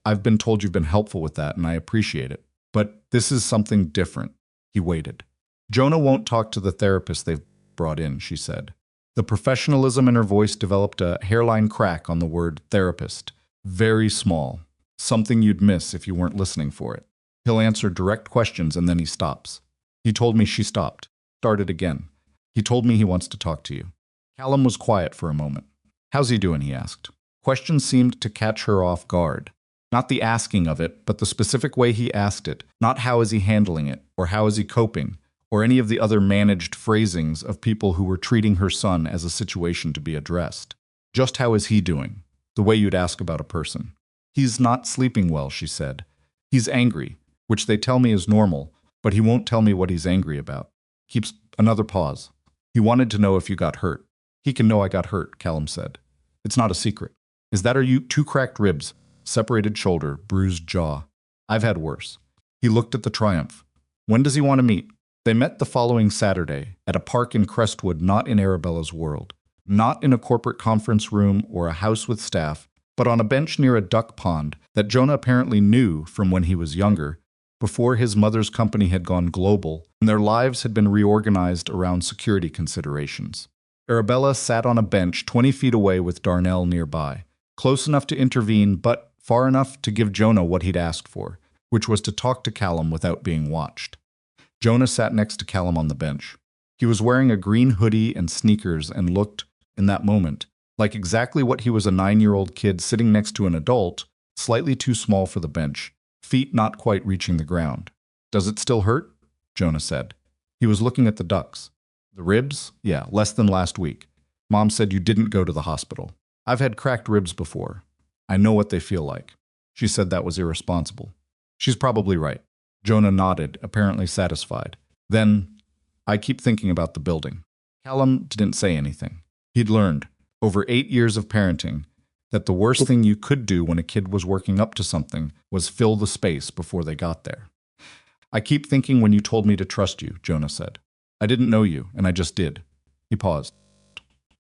A: I've been told you've been helpful with that, and I appreciate it. But this is something different." He waited. "Jonah won't talk to the therapist they've brought in," she said. The professionalism in her voice developed a hairline crack on the word therapist. Very small. Something you'd miss if you weren't listening for it. "He'll answer direct questions and then he stops." He told me she stopped. Started again. "He told me he wants to talk to you." Callum was quiet for a moment. "How's he doing?" he asked. Questions seemed to catch her off guard. Not the asking of it, but the specific way he asked it. Not how is he handling it, or how is he coping, or any of the other managed phrasings of people who were treating her son as a situation to be addressed. Just how is he doing? The way you'd ask about a person. "He's not sleeping well," she said. "He's angry, which they tell me is normal, but he won't tell me what he's angry about." Keeps another pause. "He wanted to know if you got hurt." "He can know I got hurt," Callum said. "It's not a secret." "Is that you 2 cracked ribs, separated shoulder, bruised jaw?" "I've had worse." He looked at the Triumph. "When does he want to meet?" They met the following Saturday at a park in Crestwood, not in Arabella's world. Not in a corporate conference room or a house with staff, but on a bench near a duck pond that Jonah apparently knew from when he was younger, before his mother's company had gone global and their lives had been reorganized around security considerations. Arabella sat on a bench 20 feet away with Darnell nearby, close enough to intervene but far enough to give Jonah what he'd asked for, which was to talk to Callum without being watched. Jonah sat next to Callum on the bench. He was wearing a green hoodie and sneakers and looked, in that moment, like exactly what he was, a 9-year-old kid sitting next to an adult, slightly too small for the bench, feet not quite reaching the ground. "Does it still hurt?" Jonah said. He was looking at the ducks. "The ribs? Yeah, less than last week. Mom said you didn't go to the hospital. I've had cracked ribs before. I know what they feel like." She said that was irresponsible. "She's probably right." Jonah nodded, apparently satisfied. Then, "I keep thinking about the building." Callum didn't say anything. He'd learned, over 8 years of parenting, that the worst thing you could do when a kid was working up to something was fill the space before they got there. I keep thinking when you told me to trust you, Jonah said. I didn't know you, and I just did. He paused.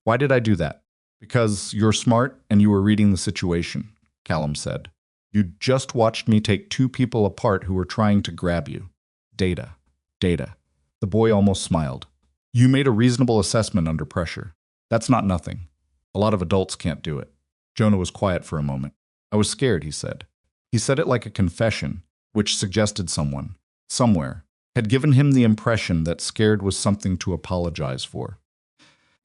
A: Why did I do that? Because you're smart and you were reading the situation, Callum said. You just watched me take 2 people apart who were trying to grab you. Data. The boy almost smiled. You made a reasonable assessment under pressure. That's not nothing. A lot of adults can't do it. Jonah was quiet for a moment. I was scared, he said. He said it like a confession, which suggested someone, somewhere, had given him the impression that scared was something to apologize for.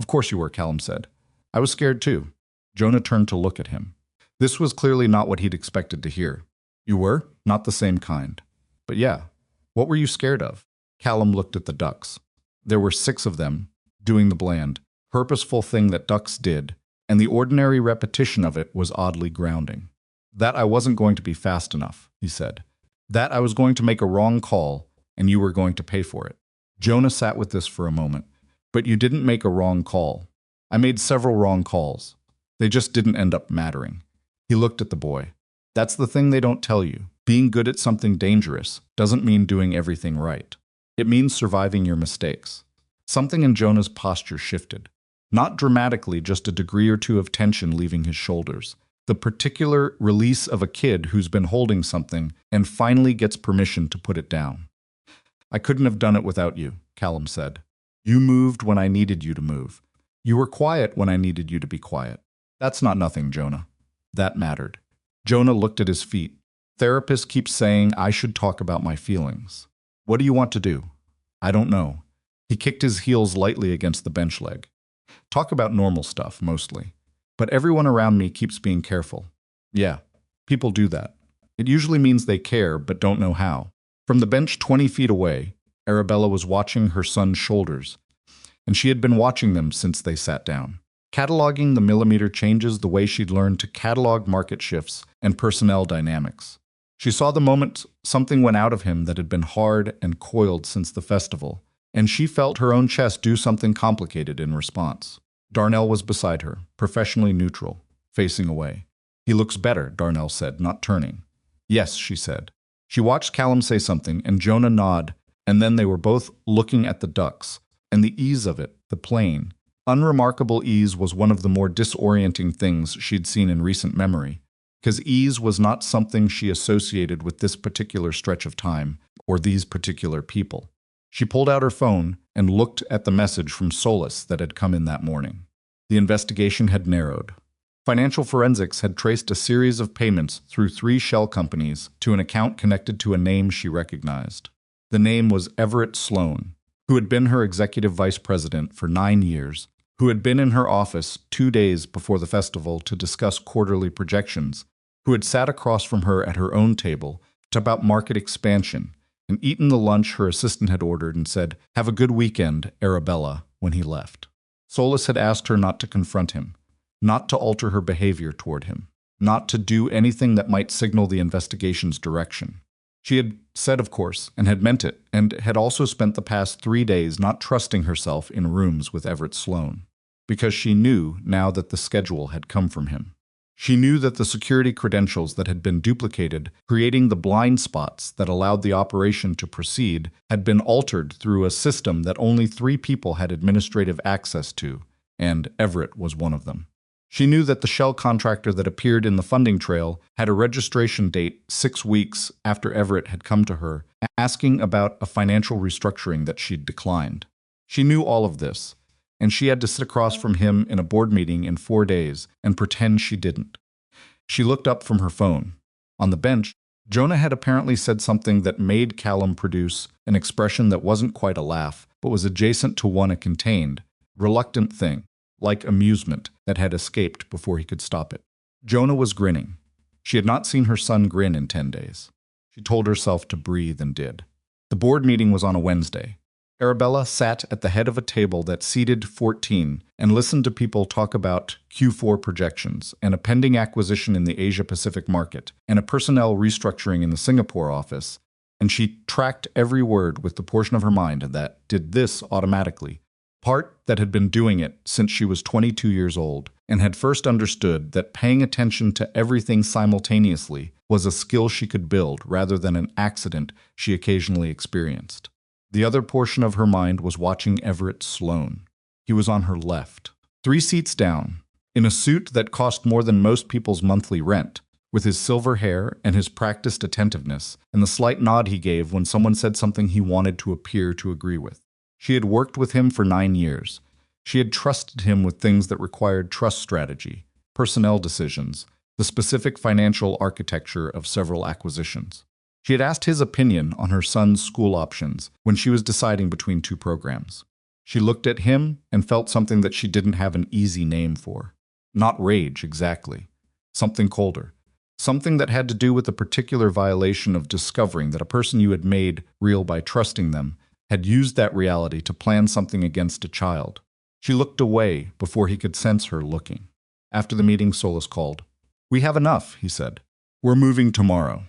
A: Of course you were, Callum said. I was scared too. Jonah turned to look at him. This was clearly not what he'd expected to hear. You were? Not the same kind. But yeah, what were you scared of? Callum looked at the ducks. There were 6 of them, doing the bland, purposeful thing that ducks did, and the ordinary repetition of it was oddly grounding. That I wasn't going to be fast enough, he said. That I was going to make a wrong call, and you were going to pay for it. Jonah sat with this for a moment. But you didn't make a wrong call. I made several wrong calls. They just didn't end up mattering. He looked at the boy. That's the thing they don't tell you. Being good at something dangerous doesn't mean doing everything right. It means surviving your mistakes. Something in Jonah's posture shifted. Not dramatically, just a degree or two of tension leaving his shoulders. The particular release of a kid who's been holding something and finally gets permission to put it down. I couldn't have done it without you, Callum said. You moved when I needed you to move. You were quiet when I needed you to be quiet. That's not nothing, Jonah. That mattered. Jonah looked at his feet. Therapists keep saying I should talk about my feelings. What do you want to do? I don't know. He kicked his heels lightly against the bench leg. Talk about normal stuff, mostly. But everyone around me keeps being careful. Yeah, people do that. It usually means they care, but don't know how. From the bench 20 feet away, Arabella was watching her son's shoulders, and she had been watching them since they sat down. Cataloging the millimeter changes the way she'd learned to catalog market shifts and personnel dynamics. She saw the moment something went out of him that had been hard and coiled since the festival, and she felt her own chest do something complicated in response. Darnell was beside her, professionally neutral, facing away. He looks better, Darnell said, not turning. Yes, she said. She watched Callum say something, and Jonah nod, and then they were both looking at the ducks, and the ease of it, the plain, unremarkable ease was one of the more disorienting things she'd seen in recent memory, because ease was not something she associated with this particular stretch of time or these particular people. She pulled out her phone and looked at the message from Solace that had come in that morning. The investigation had narrowed. Financial forensics had traced a series of payments through 3 shell companies to an account connected to a name she recognized. The name was Everett Sloan, who had been her executive vice president for 9 years, who had been in her office 2 days before the festival to discuss quarterly projections, who had sat across from her at her own table to talk about market expansion, and eaten the lunch her assistant had ordered and said, "Have a good weekend, Arabella," when he left. Solace had asked her not to confront him, not to alter her behavior toward him, not to do anything that might signal the investigation's direction. She had said, of course, and had meant it, and had also spent the past 3 days not trusting herself in rooms with Everett Sloan, because she knew now that the schedule had come from him. She knew that the security credentials that had been duplicated, creating the blind spots that allowed the operation to proceed, had been altered through a system that only 3 people had administrative access to, and Everett was one of them. She knew that the shell contractor that appeared in the funding trail had a registration date 6 weeks after Everett had come to her, asking about a financial restructuring that she'd declined. She knew all of this, and she had to sit across from him in a board meeting in 4 days and pretend she didn't. She looked up from her phone. On the bench, Jonah had apparently said something that made Callum produce an expression that wasn't quite a laugh, but was adjacent to one it contained, reluctant thing, like amusement that had escaped before he could stop it. Jonah was grinning. She had not seen her son grin in 10 days. She told herself to breathe and did. The board meeting was on a Wednesday. Arabella sat at the head of a table that seated 14 and listened to people talk about Q4 projections and a pending acquisition in the Asia-Pacific market and a personnel restructuring in the Singapore office, and she tracked every word with the portion of her mind that did this automatically, part that had been doing it since she was 22 years old and had first understood that paying attention to everything simultaneously was a skill she could build rather than an accident she occasionally experienced. The other portion of her mind was watching Everett Sloan. He was on her left, 3 seats down, in a suit that cost more than most people's monthly rent, with his silver hair and his practiced attentiveness and the slight nod he gave when someone said something he wanted to appear to agree with. She had worked with him for 9 years. She had trusted him with things that required trust strategy, personnel decisions, the specific financial architecture of several acquisitions. She had asked his opinion on her son's school options when she was deciding between 2 programs. She looked at him and felt something that she didn't have an easy name for. Not rage, exactly. Something colder. Something that had to do with a particular violation of discovering that a person you had made real by trusting them had used that reality to plan something against a child. She looked away before he could sense her looking. After the meeting, Solis called. "We have enough," he said. "We're moving tomorrow."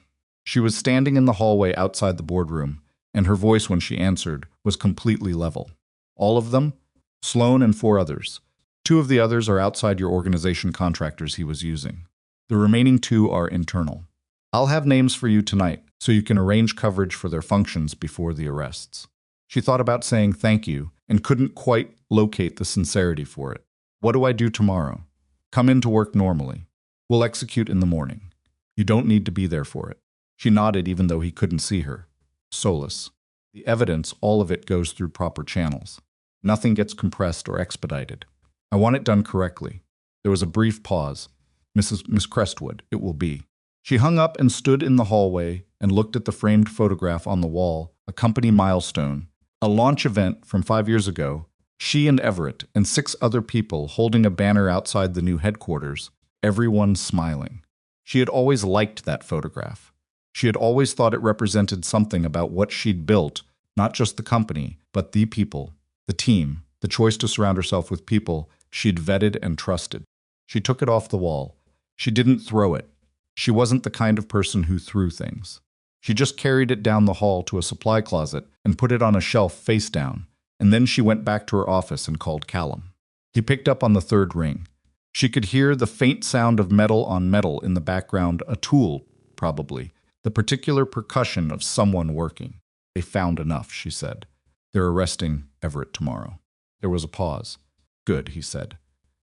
A: She was standing in the hallway outside the boardroom, and her voice when she answered was completely level. "All of them? Sloan and 4 others. 2 of the others are outside your organization contractors he was using. The remaining 2 are internal. I'll have names for you tonight, so you can arrange coverage for their functions before the arrests." She thought about saying thank you and couldn't quite locate the sincerity for it. "What do I do tomorrow?" "Come in to work normally. We'll execute in the morning. You don't need to be there for it." She nodded even though he couldn't see her. Solis. The evidence, all of it goes through proper channels. Nothing gets compressed or expedited. I want it done correctly. There was a brief pause. Miss Crestwood, it will be." She hung up and stood in the hallway and looked at the framed photograph on the wall, a company milestone, a launch event from 5 years ago. She and Everett and 6 other people holding a banner outside the new headquarters, everyone smiling. She had always liked that photograph. She had always thought it represented something about what she'd built, not just the company, but the people, the team, the choice to surround herself with people she'd vetted and trusted. She took it off the wall. She didn't throw it. She wasn't the kind of person who threw things. She just carried it down the hall to a supply closet and put it on a shelf face down, and then she went back to her office and called Callum. He picked up on the 3rd ring. She could hear the faint sound of metal on metal in the background, a tool, probably, the particular percussion of someone working. "They found enough," she said. "They're arresting Everett tomorrow." There was a pause. "Good," he said.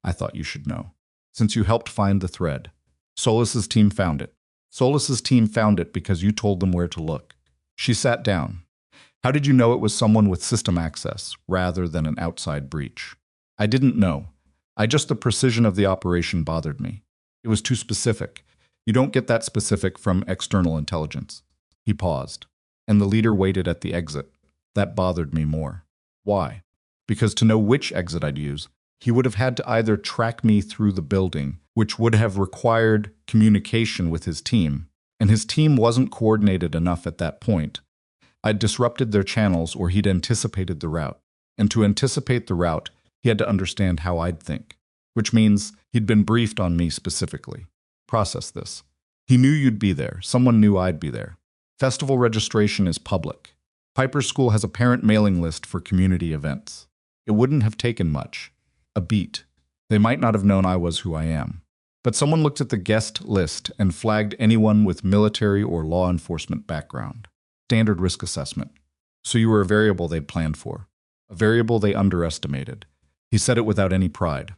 A: "I thought you should know. Since you helped find the thread. Solis's team found it. Solis's team found it because you told them where to look." She sat down. "How did you know it was someone with system access rather than an outside breach?" "I didn't know. The precision of the operation bothered me. It was too specific. You don't get that specific from external intelligence." He paused, and the leader waited at the exit. "That bothered me more." "Why?" "Because to know which exit I'd use, he would have had to either track me through the building, which would have required communication with his team, and his team wasn't coordinated enough at that point. I'd disrupted their channels, or he'd anticipated the route. And to anticipate the route, he had to understand how I'd think, which means he'd been briefed on me specifically. Process this. He knew you'd be there. Someone knew I'd be there. Festival registration is public. Piper's School has a parent mailing list for community events. It wouldn't have taken much. A beat. They might not have known I was who I am. But someone looked at the guest list and flagged anyone with military or law enforcement background. Standard risk assessment. So you were a variable they'd planned for. A variable they underestimated. He said it without any pride.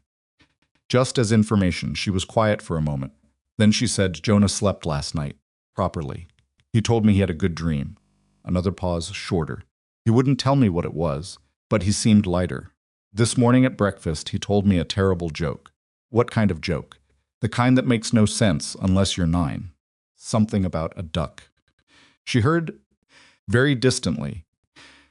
A: Just as information, she was quiet for a moment. Then she said, "Jonah slept last night. Properly. He told me he had a good dream." Another pause, shorter. He wouldn't tell me what it was, but he seemed lighter. "This morning at breakfast, he told me a terrible joke." "What kind of joke?" "The kind that makes no sense unless you're 9. Something about a duck." She heard, very distantly,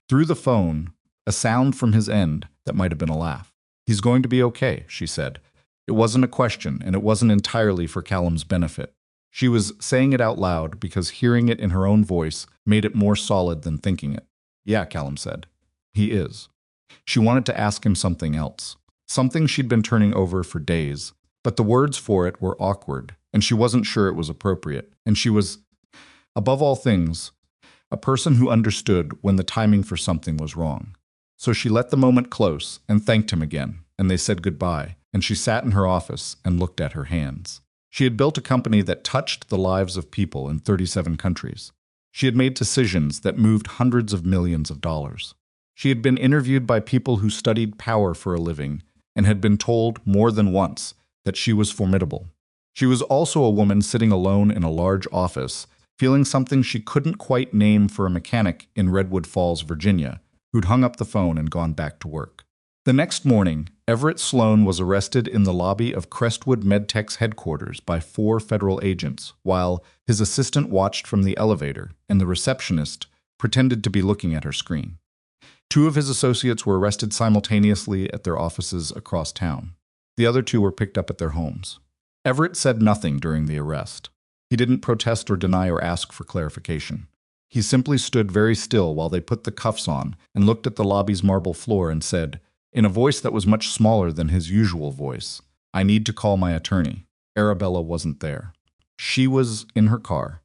A: through the phone, a sound from his end that might have been a laugh. "He's going to be okay," she said. It wasn't a question, and it wasn't entirely for Callum's benefit. She was saying it out loud because hearing it in her own voice made it more solid than thinking it. "Yeah," Callum said. "He is." She wanted to ask him something else, something she'd been turning over for days, but the words for it were awkward, and she wasn't sure it was appropriate, and she was, above all things, a person who understood when the timing for something was wrong. So she let the moment close and thanked him again, and they said goodbye, and she sat in her office and looked at her hands. She had built a company that touched the lives of people in 37 countries. She had made decisions that moved hundreds of millions of dollars. She had been interviewed by people who studied power for a living and had been told more than once that she was formidable. She was also a woman sitting alone in a large office, feeling something she couldn't quite name for a mechanic in Redwood Falls, Virginia, who'd hung up the phone and gone back to work. The next morning, Everett Sloan was arrested in the lobby of Crestwood Medtech's headquarters by 4 federal agents, while his assistant watched from the elevator and the receptionist pretended to be looking at her screen. 2 of his associates were arrested simultaneously at their offices across town. The other 2 were picked up at their homes. Everett said nothing during the arrest. He didn't protest or deny or ask for clarification. He simply stood very still while they put the cuffs on and looked at the lobby's marble floor and said, in a voice that was much smaller than his usual voice, "I need to call my attorney." Arabella wasn't there. She was in her car,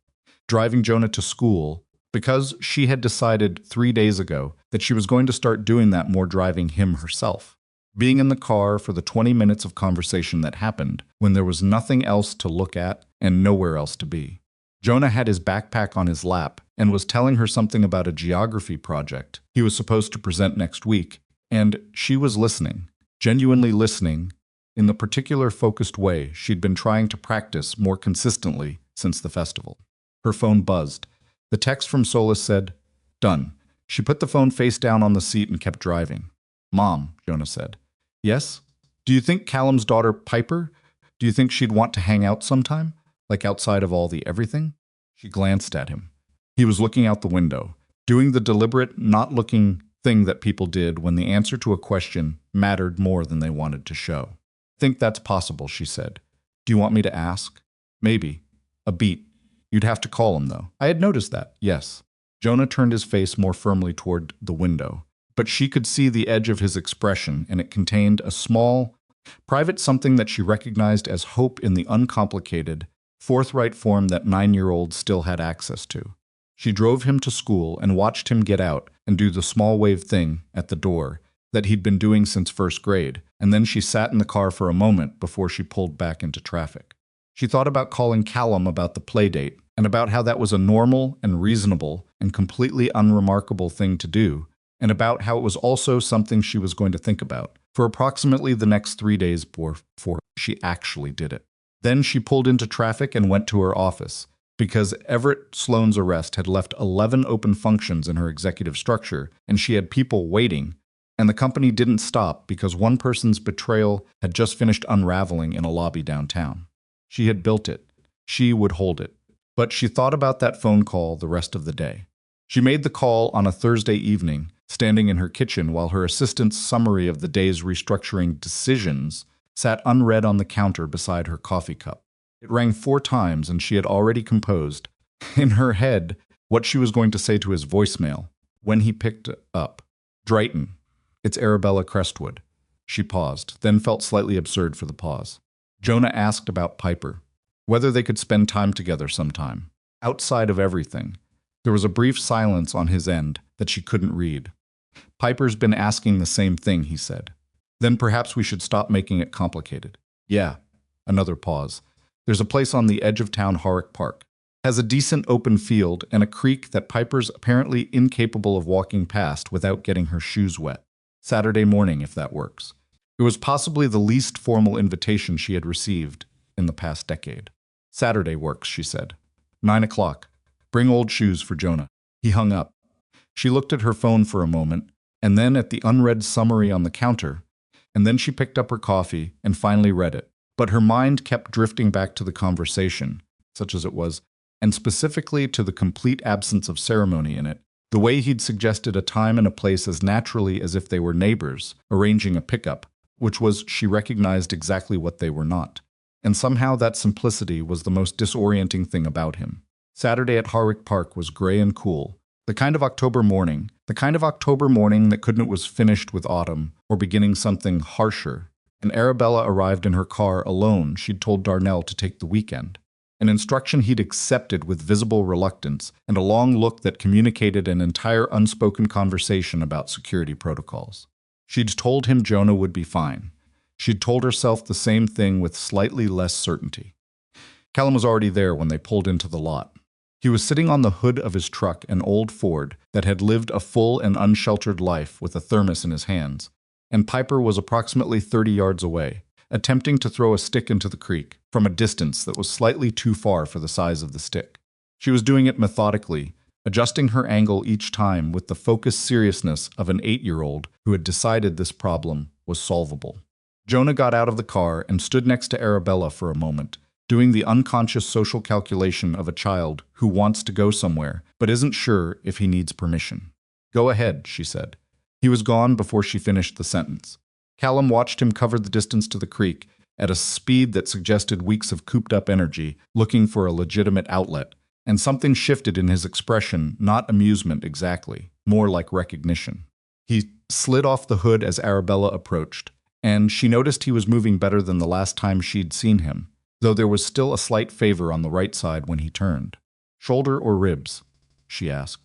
A: driving Jonah to school because she had decided 3 days ago that she was going to start doing that more, driving him herself. Being in the car for the 20 minutes of conversation that happened when there was nothing else to look at and nowhere else to be. Jonah had his backpack on his lap and was telling her something about a geography project he was supposed to present next week, and she was listening, genuinely listening, in the particular focused way she'd been trying to practice more consistently since the festival. Her phone buzzed. The text from Solis said, "Done." She put the phone face down on the seat and kept driving. "Mom," Jonah said. "Yes? Do you think Callum's daughter, Piper, do you think she'd want to hang out sometime? Like outside of all the everything?" She glanced at him. He was looking out the window, doing the deliberate, not-looking thing that people did when the answer to a question mattered more than they wanted to show. "Think that's possible," she said. "Do you want me to ask?" "Maybe. A beat. You'd have to call him, though." "I had noticed that, yes." Jonah turned his face more firmly toward the window, but she could see the edge of his expression, and it contained a small, private something that she recognized as hope in the uncomplicated, forthright form that 9-year-olds still had access to. She drove him to school and watched him get out and do the small wave thing at the door that he'd been doing since first grade, and then she sat in the car for a moment before she pulled back into traffic. She thought about calling Callum about the play date and about how that was a normal and reasonable and completely unremarkable thing to do, and about how it was also something she was going to think about for approximately the next 3 days before she actually did it. Then she pulled into traffic and went to her office, because Everett Sloan's arrest had left 11 open functions in her executive structure, and she had people waiting, and the company didn't stop because one person's betrayal had just finished unraveling in a lobby downtown. She had built it. She would hold it. But she thought about that phone call the rest of the day. She made the call on a Thursday evening, standing in her kitchen while her assistant's summary of the day's restructuring decisions sat unread on the counter beside her coffee cup. It rang 4 times, and she had already composed, in her head, what she was going to say to his voicemail when he picked up. "Dreyton, it's Arabella Crestwood." She paused, then felt slightly absurd for the pause. Jonah asked about Piper, whether they could spend time together sometime. Outside of everything. There was a brief silence on his end that she couldn't read. "Piper's been asking the same thing," he said. "Then perhaps we should stop making it complicated." "Yeah." Another pause. "There's a place on the edge of town, Hardworking Park. Has a decent open field and a creek that Piper's apparently incapable of walking past without getting her shoes wet. Saturday morning, if that works." It was possibly the least formal invitation she had received in the past decade. "Saturday works," she said. 9 o'clock. Bring old shoes for Jonah." He hung up. She looked at her phone for a moment, and then at the unread summary on the counter, and then she picked up her coffee and finally read it. But her mind kept drifting back to the conversation, such as it was, and specifically to the complete absence of ceremony in it, the way he'd suggested a time and a place as naturally as if they were neighbors, arranging a pickup, which was she recognized exactly what they were not. And somehow that simplicity was the most disorienting thing about him. Saturday at Hardworking Park was gray and cool, the kind of October morning that couldn't was finished with autumn or beginning something harsher. And Arabella arrived in her car alone. She'd told Darnell to take the weekend. an instruction he'd accepted with visible reluctance, and a long look that communicated an entire unspoken conversation about security protocols. She'd told him Jonah would be fine. She'd told herself the same thing with slightly less certainty. Callum was already there when they pulled into the lot. He was sitting on the hood of his truck, an old Ford that had lived a full and unsheltered life with a thermos in his hands, and Piper was approximately 30 yards away, attempting to throw a stick into the creek from a distance that was slightly too far for the size of the stick. She was doing it methodically, adjusting her angle each time with the focused seriousness of an 8-year-old who had decided this problem was solvable. Jonah got out of the car and stood next to Arabella for a moment, doing the unconscious social calculation of a child who wants to go somewhere but isn't sure if he needs permission. "Go ahead," she said. He was gone before she finished the sentence. Callum watched him cover the distance to the creek at a speed that suggested weeks of cooped-up energy, looking for a legitimate outlet, and something shifted in his expression, not amusement exactly, more like recognition. He slid off the hood as Arabella approached, and she noticed he was moving better than the last time she'd seen him, though there was still a slight favor on the right side when he turned. "Shoulder or ribs?" she asked.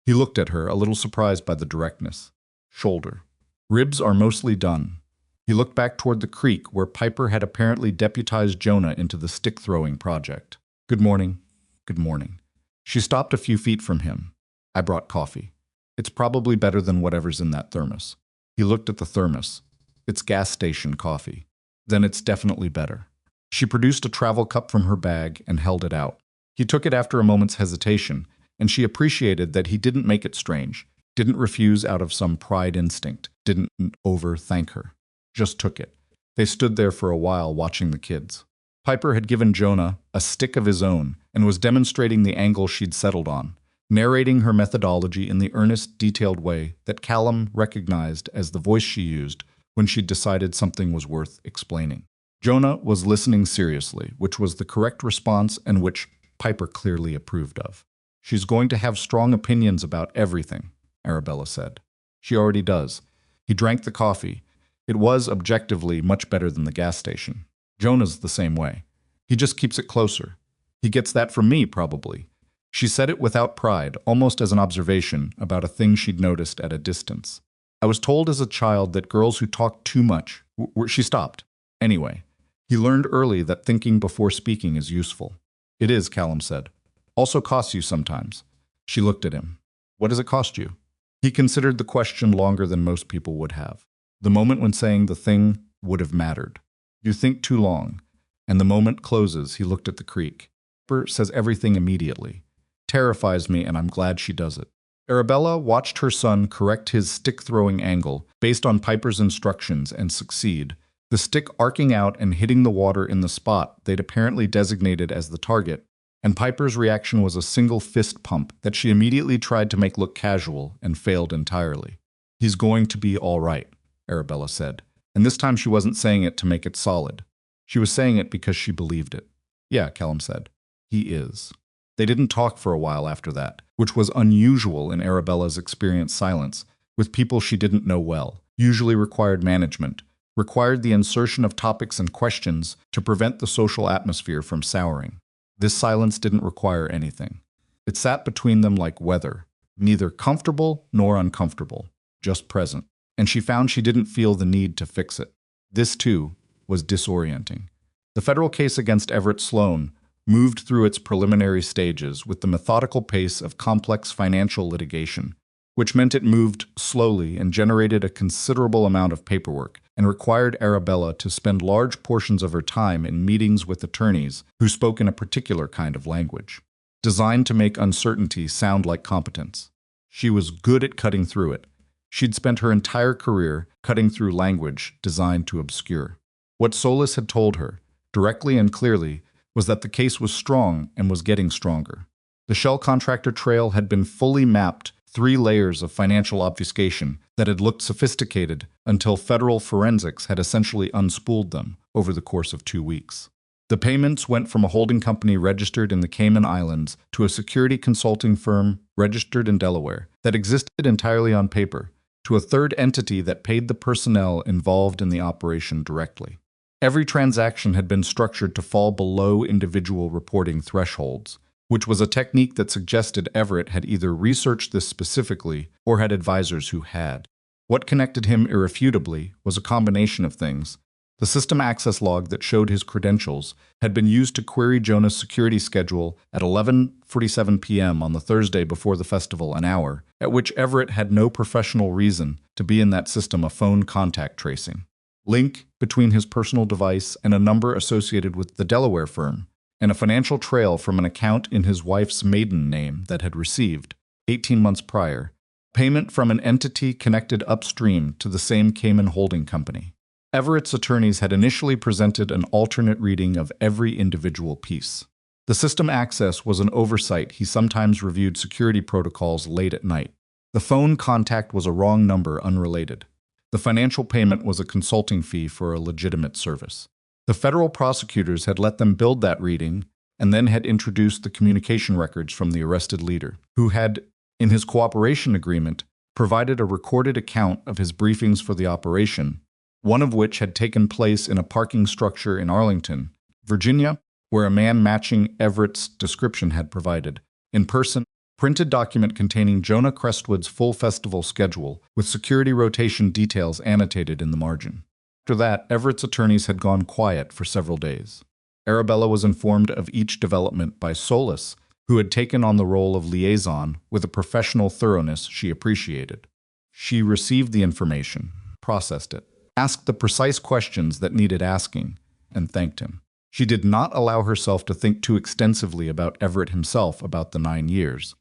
A: He looked at her, a little surprised by the directness. "Shoulder. Ribs are mostly done." He looked back toward the creek where Piper had apparently deputized Jonah into the stick-throwing project. "Good morning." "Good morning." She stopped a few feet from him. "I brought coffee. It's probably better than whatever's in that thermos." He looked at the thermos. "It's gas station coffee." "Then it's definitely better." She produced a travel cup from her bag and held it out. He took it after a moment's hesitation, and she appreciated that he didn't make it strange, didn't refuse out of some pride instinct, didn't over-thank her. Just took it. They stood there for a while watching the kids. Piper had given Jonah a stick of his own and was demonstrating the angle she'd settled on, narrating her methodology in the earnest, detailed way that Callum recognized as the voice she used when she'd decided something was worth explaining. Jonah was listening seriously, which was the correct response and which Piper clearly approved of. "She's going to have strong opinions about everything," Arabella said. "She already does." He drank the coffee. It was, objectively, much better than the gas station. Jonah's the same way. He just keeps it closer. He gets that from me, probably. She said it without pride, almost as an observation about a thing she'd noticed at a distance. "I was told as a child that girls who talk too much..." She stopped. "Anyway, he learned early that thinking before speaking is useful." "It is," Callum said. "Also costs you sometimes." She looked at him. "What does it cost you?" He considered the question longer than most people would have. The moment when saying the thing would have mattered. "You think too long." And the moment closes, he looked at the creek. "Piper says everything immediately. Terrifies me, and I'm glad she does it." Arabella watched her son correct his stick-throwing angle based on Piper's instructions and succeed, the stick arcing out and hitting the water in the spot they'd apparently designated as the target, and Piper's reaction was a single fist pump that she immediately tried to make look casual and failed entirely. "He's going to be all right," Arabella said, and this time she wasn't saying it to make it solid. She was saying it because she believed it. "Yeah," Callum said. "He is." They didn't talk for a while after that, which was unusual in Arabella's experienced silence, with people she didn't know well, usually required management, required the insertion of topics and questions to prevent the social atmosphere from souring. This silence didn't require anything. It sat between them like weather, neither comfortable nor uncomfortable, just present, and she found she didn't feel the need to fix it. This, too, was disorienting. The federal case against Everett Sloan moved through its preliminary stages with the methodical pace of complex financial litigation, which meant it moved slowly and generated a considerable amount of paperwork, and required Arabella to spend large portions of her time in meetings with attorneys who spoke in a particular kind of language, designed to make uncertainty sound like competence. She was good at cutting through it. She'd spent her entire career cutting through language designed to obscure. What Solis had told her, directly and clearly, was that the case was strong and was getting stronger. The shell contractor trail had been fully mapped, 3 layers of financial obfuscation that had looked sophisticated until federal forensics had essentially unspooled them over the course of 2 weeks. The payments went from a holding company registered in the Cayman Islands to a security consulting firm registered in Delaware that existed entirely on paper, to a third entity that paid the personnel involved in the operation directly. Every transaction had been structured to fall below individual reporting thresholds, which was a technique that suggested Everett had either researched this specifically or had advisors who had. What connected him irrefutably was a combination of things. The system access log that showed his credentials had been used to query Jonah's security schedule at 11:47 p.m. on the Thursday before the festival, an hour at which Everett had no professional reason to be in that system. A phone contact tracing link between his personal device and a number associated with the Delaware firm, and a financial trail from an account in his wife's maiden name that had received, 18 months prior, payment from an entity connected upstream to the same Cayman holding company. Everett's attorneys had initially presented an alternate reading of every individual piece. The system access was an oversight. He sometimes reviewed security protocols late at night. The phone contact was a wrong number, unrelated. The financial payment was a consulting fee for a legitimate service. The federal prosecutors had let them build that reading and then had introduced the communication records from the arrested leader, who had, in his cooperation agreement, provided a recorded account of his briefings for the operation, one of which had taken place in a parking structure in Arlington, Virginia, where a man matching Everett's description had provided, in person, printed document containing Jonah Crestwood's full festival schedule, with security rotation details annotated in the margin. After that, Everett's attorneys had gone quiet for several days. Arabella was informed of each development by Solis, who had taken on the role of liaison with a professional thoroughness she appreciated. She received the information, processed it, asked the precise questions that needed asking, and thanked him. She did not allow herself to think too extensively about Everett himself, about the 9 years,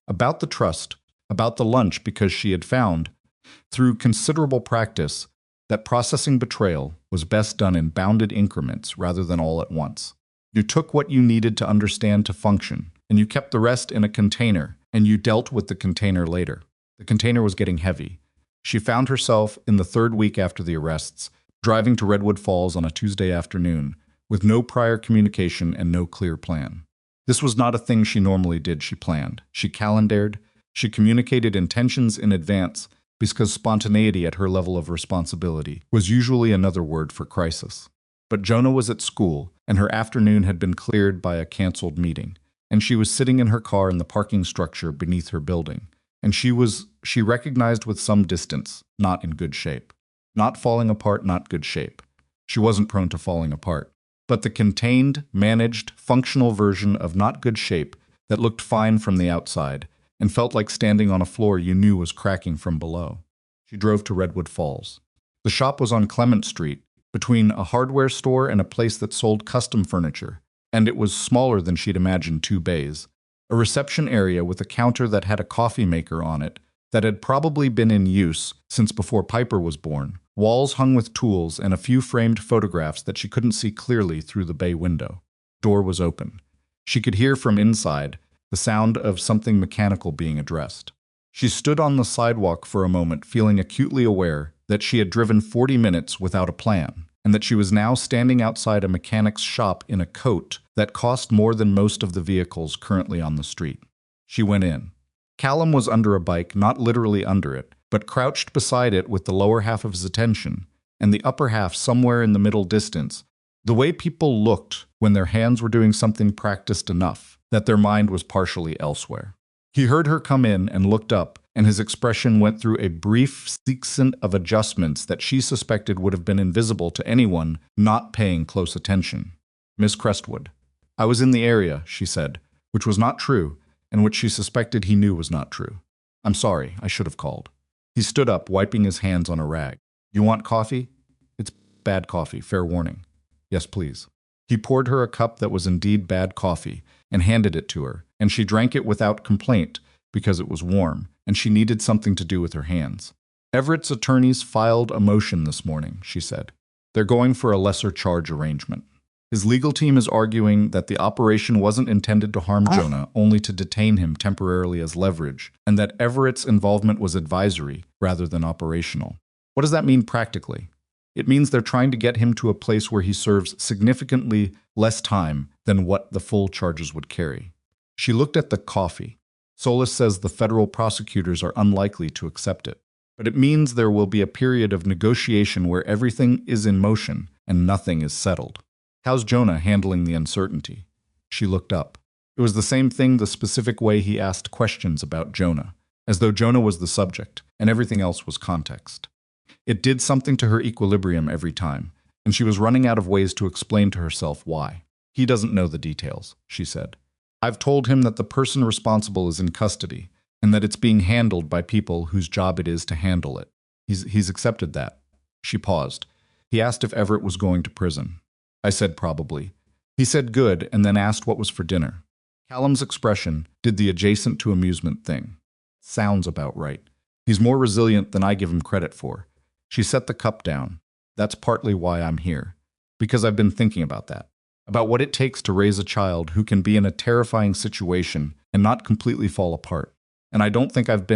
A: about the trust, about the lunch, because she had found, through considerable practice, that processing betrayal was best done in bounded increments rather than all at once. You took what you needed to understand to function, and you kept the rest in a container, and you dealt with the container later. The container was getting heavy. She found herself, in the third week after the arrests, driving to Redwood Falls on a Tuesday afternoon, with no prior communication and no clear plan. This was not a thing she normally did. She planned, she calendared, she communicated intentions in advance, because spontaneity at her level of responsibility was usually another word for crisis. But Jonah was at school, and her afternoon had been cleared by a canceled meeting, and she was sitting in her car in the parking structure beneath her building, and she recognized with some distance, not in good shape. Not falling apart, not good shape. She wasn't prone to falling apart, but the contained, managed, functional version of not good shape that looked fine from the outside and felt like standing on a floor you knew was cracking from below. She drove to Redwood Falls. The shop was on Clement Street, between a hardware store and a place that sold custom furniture, and it was smaller than she'd imagined. 2 bays. A reception area with a counter that had a coffee maker on it that had probably been in use since before Piper was born. Walls hung with tools and a few framed photographs that she couldn't see clearly through the bay window. Door was open. She could hear from inside the sound of something mechanical being addressed. She stood on the sidewalk for a moment, feeling acutely aware that she had driven 40 minutes without a plan, and that she was now standing outside a mechanic's shop in a coat that cost more than most of the vehicles currently on the street. She went in. Callum was under a bike, not literally under it, but crouched beside it with the lower half of his attention, and the upper half somewhere in the middle distance, the way people looked when their hands were doing something practiced enough that their mind was partially elsewhere. He heard her come in and looked up, and his expression went through a brief sequence of adjustments that she suspected would have been invisible to anyone not paying close attention. "Miss Crestwood." "I was in the area," she said, which was not true, and which she suspected he knew was not true. "I'm sorry, I should have called." He stood up, wiping his hands on a rag. "You want coffee?" "It's bad coffee, fair warning." "Yes, please." He poured her a cup that was indeed bad coffee and handed it to her, and she drank it without complaint because it was warm, and she needed something to do with her hands. "Everett's attorneys filed a motion this morning," she said. "They're going for a lesser charge arrangement. His legal team is arguing that the operation wasn't intended to harm Jonah, only to detain him temporarily as leverage, and that Everett's involvement was advisory rather than operational." "What does that mean practically?" "It means they're trying to get him to a place where he serves significantly less time than what the full charges would carry." She looked at the coffee. "Solis says the federal prosecutors are unlikely to accept it. But it means there will be a period of negotiation where everything is in motion, and nothing is settled. How's Jonah handling the uncertainty? She looked up. It was the same thing, the specific way he asked questions about Jonah, as though Jonah was the subject and everything else was context. It did something to her equilibrium every time, and she was running out of ways to explain to herself why. He doesn't know the details, she said. I've told him that the person responsible is in custody and that it's being handled by people whose job it is to handle it. He's accepted that. She paused. He asked if Everett was going to prison. I said probably. He said good and then asked what was for dinner. Callum's expression did the adjacent to amusement thing. Sounds about right. He's more resilient than I give him credit for. She set the cup down. That's partly why I'm here. Because I've been thinking about that. About what it takes to raise a child who can be in a terrifying situation and not completely fall apart. And I think I've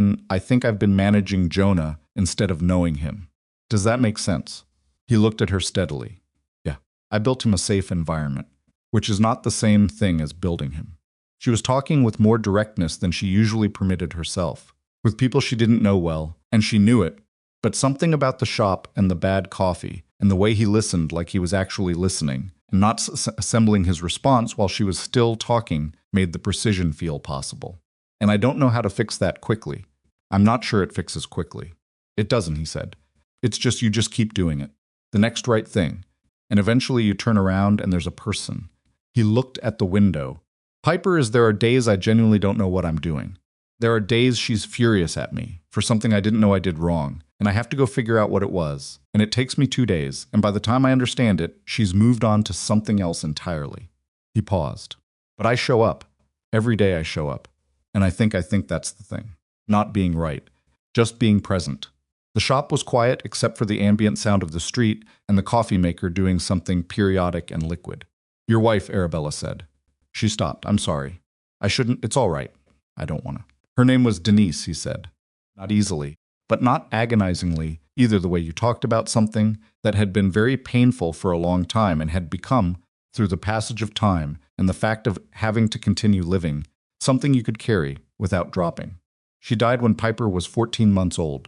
A: been managing Jonah instead of knowing him. Does that make sense? He looked at her steadily. Yeah, I built him a safe environment, which is not the same thing as building him. She was talking with more directness than she usually permitted herself, with people she didn't know well, and she knew it, but something about the shop and the bad coffee and the way he listened like he was actually listening and not assembling his response while she was still talking made the precision feel possible. And I don't know how to fix that quickly. I'm not sure it fixes quickly. It doesn't, he said. It's just you just keep doing it. The next right thing. And eventually you turn around and there's a person. He looked at the window. Piper, there are days I genuinely don't know what I'm doing. There are days she's furious at me for something I didn't know I did wrong, and I have to go figure out what it was. And it takes me 2 days, and by the time I understand it, she's moved on to something else entirely. He paused. But I show up. Every day I show up. And I think that's the thing. Not being right. Just being present. The shop was quiet except for the ambient sound of the street and the coffee maker doing something periodic and liquid. Your wife, Arabella said. She stopped. I'm sorry. I shouldn't. It's all right. I don't want to. Her name was Denise, he said. Not easily, but not agonizingly, either the way you talked about something that had been very painful for a long time and had become, through the passage of time and the fact of having to continue living, something you could carry without dropping. She died when Piper was 14 months old.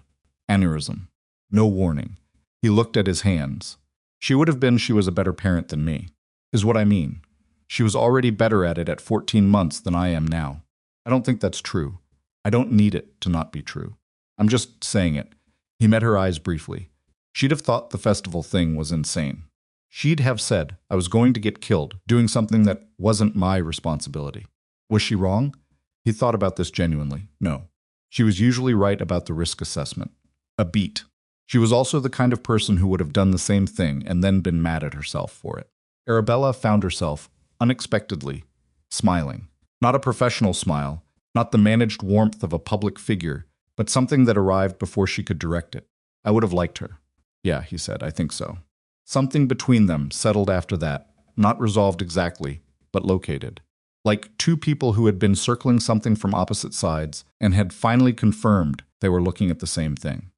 A: Aneurysm. No warning. He looked at his hands. She was a better parent than me, is what I mean. She was already better at it at 14 months than I am now. I don't think that's true. I don't need it to not be true. I'm just saying it. He met her eyes briefly. She'd have thought the festival thing was insane. She'd have said I was going to get killed, doing something that wasn't my responsibility. Was she wrong? He thought about this genuinely. No. She was usually right about the risk assessment. A beat. She was also the kind of person who would have done the same thing and then been mad at herself for it. Arabella found herself, unexpectedly, smiling. Not a professional smile, not the managed warmth of a public figure, but something that arrived before she could direct it. I would have liked her. Yeah, he said, I think so. Something between them settled after that, not resolved exactly, but located. Like two people who had been circling something from opposite sides and had finally confirmed they were looking at the same thing.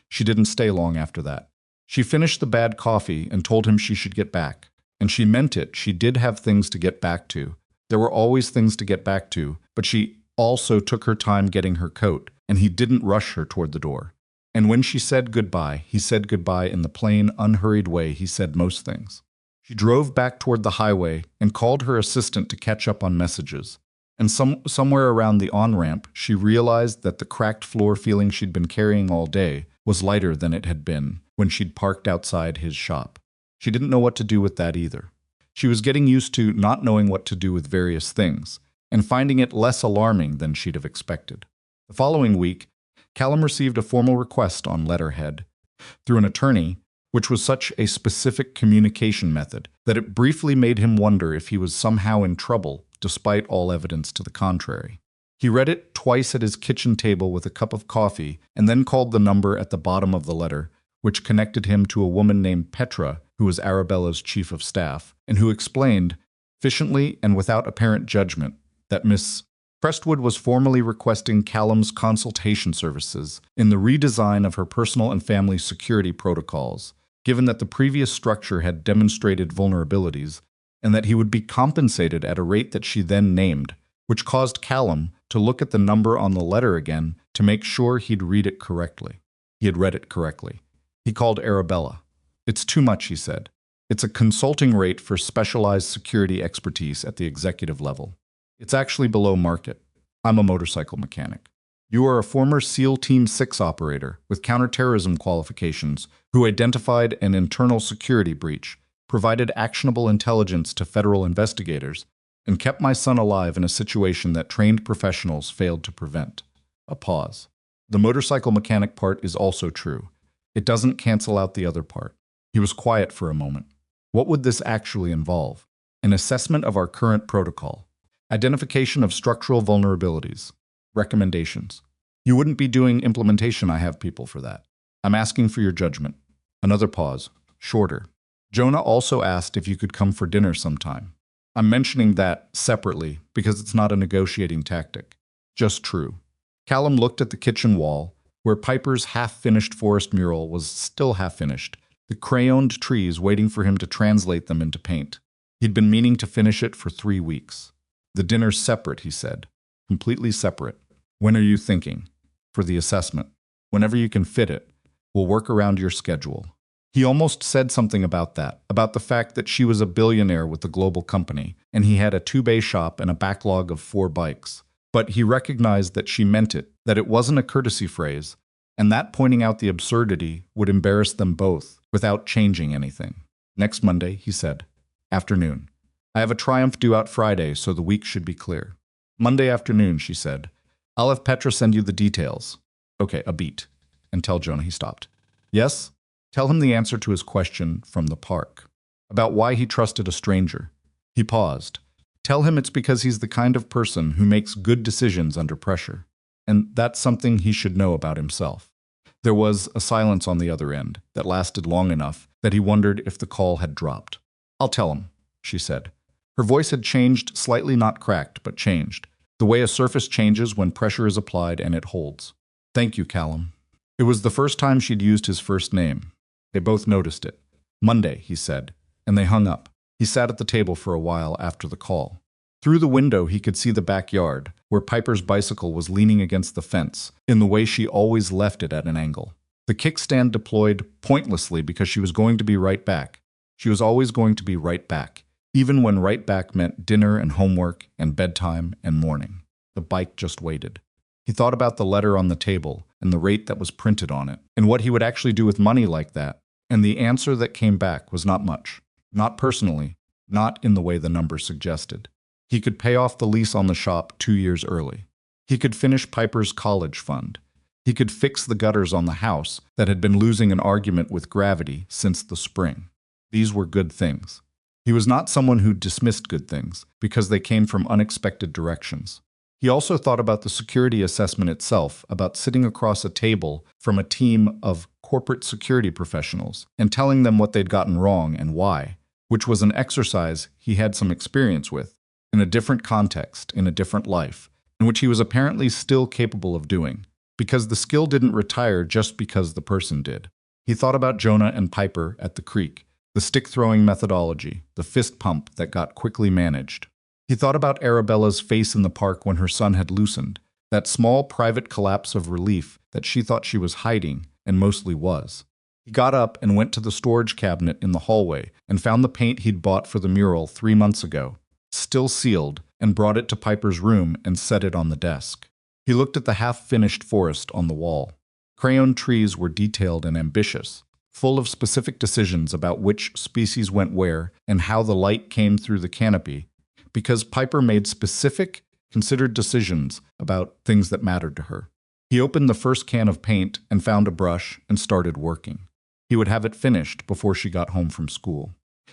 A: She didn't stay long after that. She finished the bad coffee and told him she should get back. And she meant it. She did have things to get back to. There were always things to get back to, but she also took her time getting her coat, and he didn't rush her toward the door. And when she said goodbye, he said goodbye in the plain, unhurried way he said most things. She drove back toward the highway and called her assistant to catch up on messages. And somewhere around the on-ramp, she realized that the cracked floor feeling she'd been carrying all day was lighter than it had been when she'd parked outside his shop. She didn't know what to do with that either. She was getting used to not knowing what to do with various things, and finding it less alarming than she'd have expected. The following week, Callum received a formal request on letterhead through an attorney, which was such a specific communication method that it briefly made him wonder if he was somehow in trouble, despite all evidence to the contrary. He read it twice at his kitchen table with a cup of coffee, and then called the number at the bottom of the letter, which connected him to a woman named Petra, who was Arabella's chief of staff, and who explained, efficiently and without apparent judgment, that Miss Prestwood was formally requesting Callum's consultation services in the redesign of her personal and family security protocols, given that the previous structure had demonstrated vulnerabilities, and that he would be compensated at a rate that she then named, which caused Callum to look at the number on the letter again to make sure he'd read it correctly. He had read it correctly. He called Arabella. It's too much, he said. It's a consulting rate for specialized security expertise at the executive level. It's actually below market. I'm a motorcycle mechanic. You are a former SEAL Team 6 operator with counterterrorism qualifications who identified an internal security breach, provided actionable intelligence to federal investigators, and kept my son alive in a situation that trained professionals failed to prevent. A pause. The motorcycle mechanic part is also true. It doesn't cancel out the other part. He was quiet for a moment. What would this actually involve? An assessment of our current protocol. Identification of structural vulnerabilities. Recommendations. You wouldn't be doing implementation. I have people for that. I'm asking for your judgment. Another pause. Shorter. Jonah also asked if you could come for dinner sometime. I'm mentioning that separately because it's not a negotiating tactic. Just true. Callum looked at the kitchen wall, where Piper's half-finished forest mural was still half-finished, the crayoned trees waiting for him to translate them into paint. He'd been meaning to finish it for 3 weeks. The dinner's separate, he said. Completely separate. When are you thinking? For the assessment. Whenever you can fit it. We'll work around your schedule. He almost said something about that, about the fact that she was a billionaire with a global company, and he had a 2-bay shop and a backlog of 4 bikes. But he recognized that she meant it, that it wasn't a courtesy phrase, and that pointing out the absurdity would embarrass them both without changing anything. Next Monday, he said. Afternoon. I have a Triumph due out Friday, so the week should be clear. Monday afternoon, she said. I'll have Petra send you the details. Okay, a beat. And tell Jonah he stopped. Yes? Tell him the answer to his question from the park. About why he trusted a stranger. He paused. Tell him it's because he's the kind of person who makes good decisions under pressure. And that's something he should know about himself. There was a silence on the other end that lasted long enough that he wondered if the call had dropped. I'll tell him, she said. Her voice had changed, slightly not cracked, but changed. The way a surface changes when pressure is applied and it holds. Thank you, Callum. It was the first time she'd used his first name. They both noticed it. Monday, he said, and they hung up. He sat at the table for a while after the call. Through the window, he could see the backyard, where Piper's bicycle was leaning against the fence, in the way she always left it at an angle. The kickstand deployed pointlessly because she was going to be right back. She was always going to be right back, even when right back meant dinner and homework and bedtime and morning. The bike just waited. He thought about the letter on the table and the rate that was printed on it, and what he would actually do with money like that, and the answer that came back was not much. Not personally, not in the way the number suggested. He could pay off the lease on the shop 2 years early. He could finish Piper's college fund. He could fix the gutters on the house that had been losing an argument with gravity since the spring. These were good things. He was not someone who dismissed good things because they came from unexpected directions. He also thought about the security assessment itself, about sitting across a table from a team of corporate security professionals and telling them what they'd gotten wrong and why, which was an exercise he had some experience with, in a different context, in a different life, and which he was apparently still capable of doing, because the skill didn't retire just because the person did. He thought about Jonah and Piper at the creek, the stick-throwing methodology, the fist pump that got quickly managed. He thought about Arabella's face in the park when her son had loosened, that small private collapse of relief that she thought she was hiding, and mostly was. He got up and went to the storage cabinet in the hallway and found the paint he'd bought for the mural 3 months ago, still sealed, and brought it to Piper's room and set it on the desk. He looked at the half-finished forest on the wall. Crayon trees were detailed and ambitious, full of specific decisions about which species went where and how the light came through the canopy, because Piper made specific, considered decisions about things that mattered to her. He opened the first can of paint and found a brush and started working. He would have it finished before she got home from school.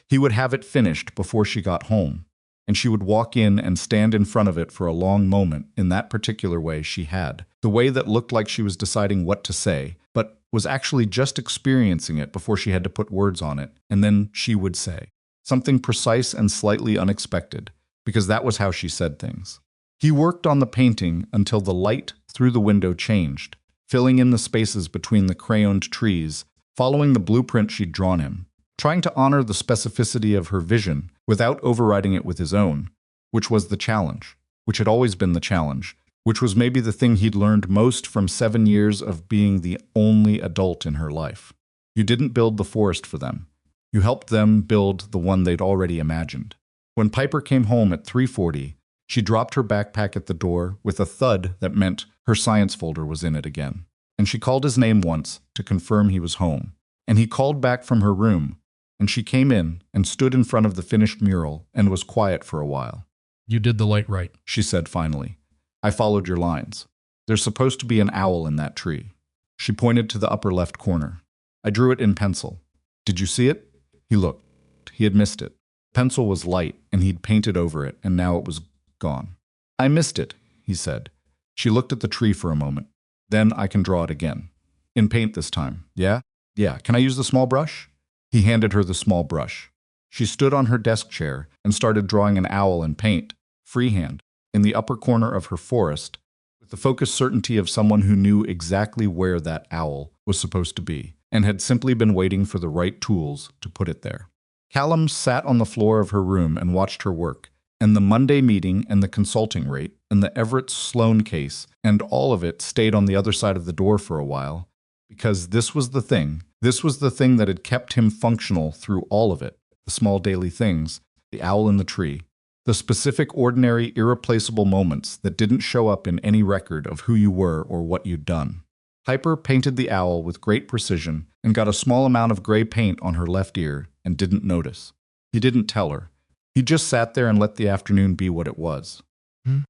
A: He would have it finished before she got home, and she would walk in and stand in front of it for a long moment in that particular way she had, the way that looked like she was deciding what to say, but was actually just experiencing it before she had to put words on it, and then she would say something precise and slightly unexpected, because that was how she said things. He worked on the painting until the light through the window changed, filling in the spaces between the crayoned trees, following the blueprint she'd drawn him, trying to honor the specificity of her vision without overriding it with his own, which was the challenge, which had always been the challenge, which was maybe the thing he'd learned most from 7 years of being the only adult in her life. You didn't build the forest for them. You helped them build the one they'd already imagined. When Piper came home at 3:40, she dropped her backpack at the door with a thud that meant her science folder was in it again. And she called his name once to confirm he was home. And he called back from her room, and she came in and stood in front of the finished mural and was quiet for a while.
B: You did the light right,
A: She said finally. I followed your lines. There's supposed to be an owl in that tree. She pointed to the upper left corner. I drew it in pencil. Did you see it? He looked. He had missed it. Pencil was light, and he'd painted over it, and now it was gone. I missed it, he said. She looked at the tree for a moment. Then I can draw it again. In paint this time, yeah? Yeah, can I use the small brush? He handed her the small brush. She stood on her desk chair and started drawing an owl in paint, freehand, in the upper corner of her forest, with the focused certainty of someone who knew exactly where that owl was supposed to be, and had simply been waiting for the right tools to put it there. Callum sat on the floor of her room and watched her work, and the Monday meeting and the consulting rate and the Everett Sloan case and all of it stayed on the other side of the door for a while, because this was the thing that had kept him functional through all of it, the small daily things, the owl in the tree, the specific, ordinary, irreplaceable moments that didn't show up in any record of who you were or what you'd done. Piper painted the owl with great precision and got a small amount of gray paint on her left ear and didn't notice. He didn't tell her. He just sat there and let the afternoon be what it was.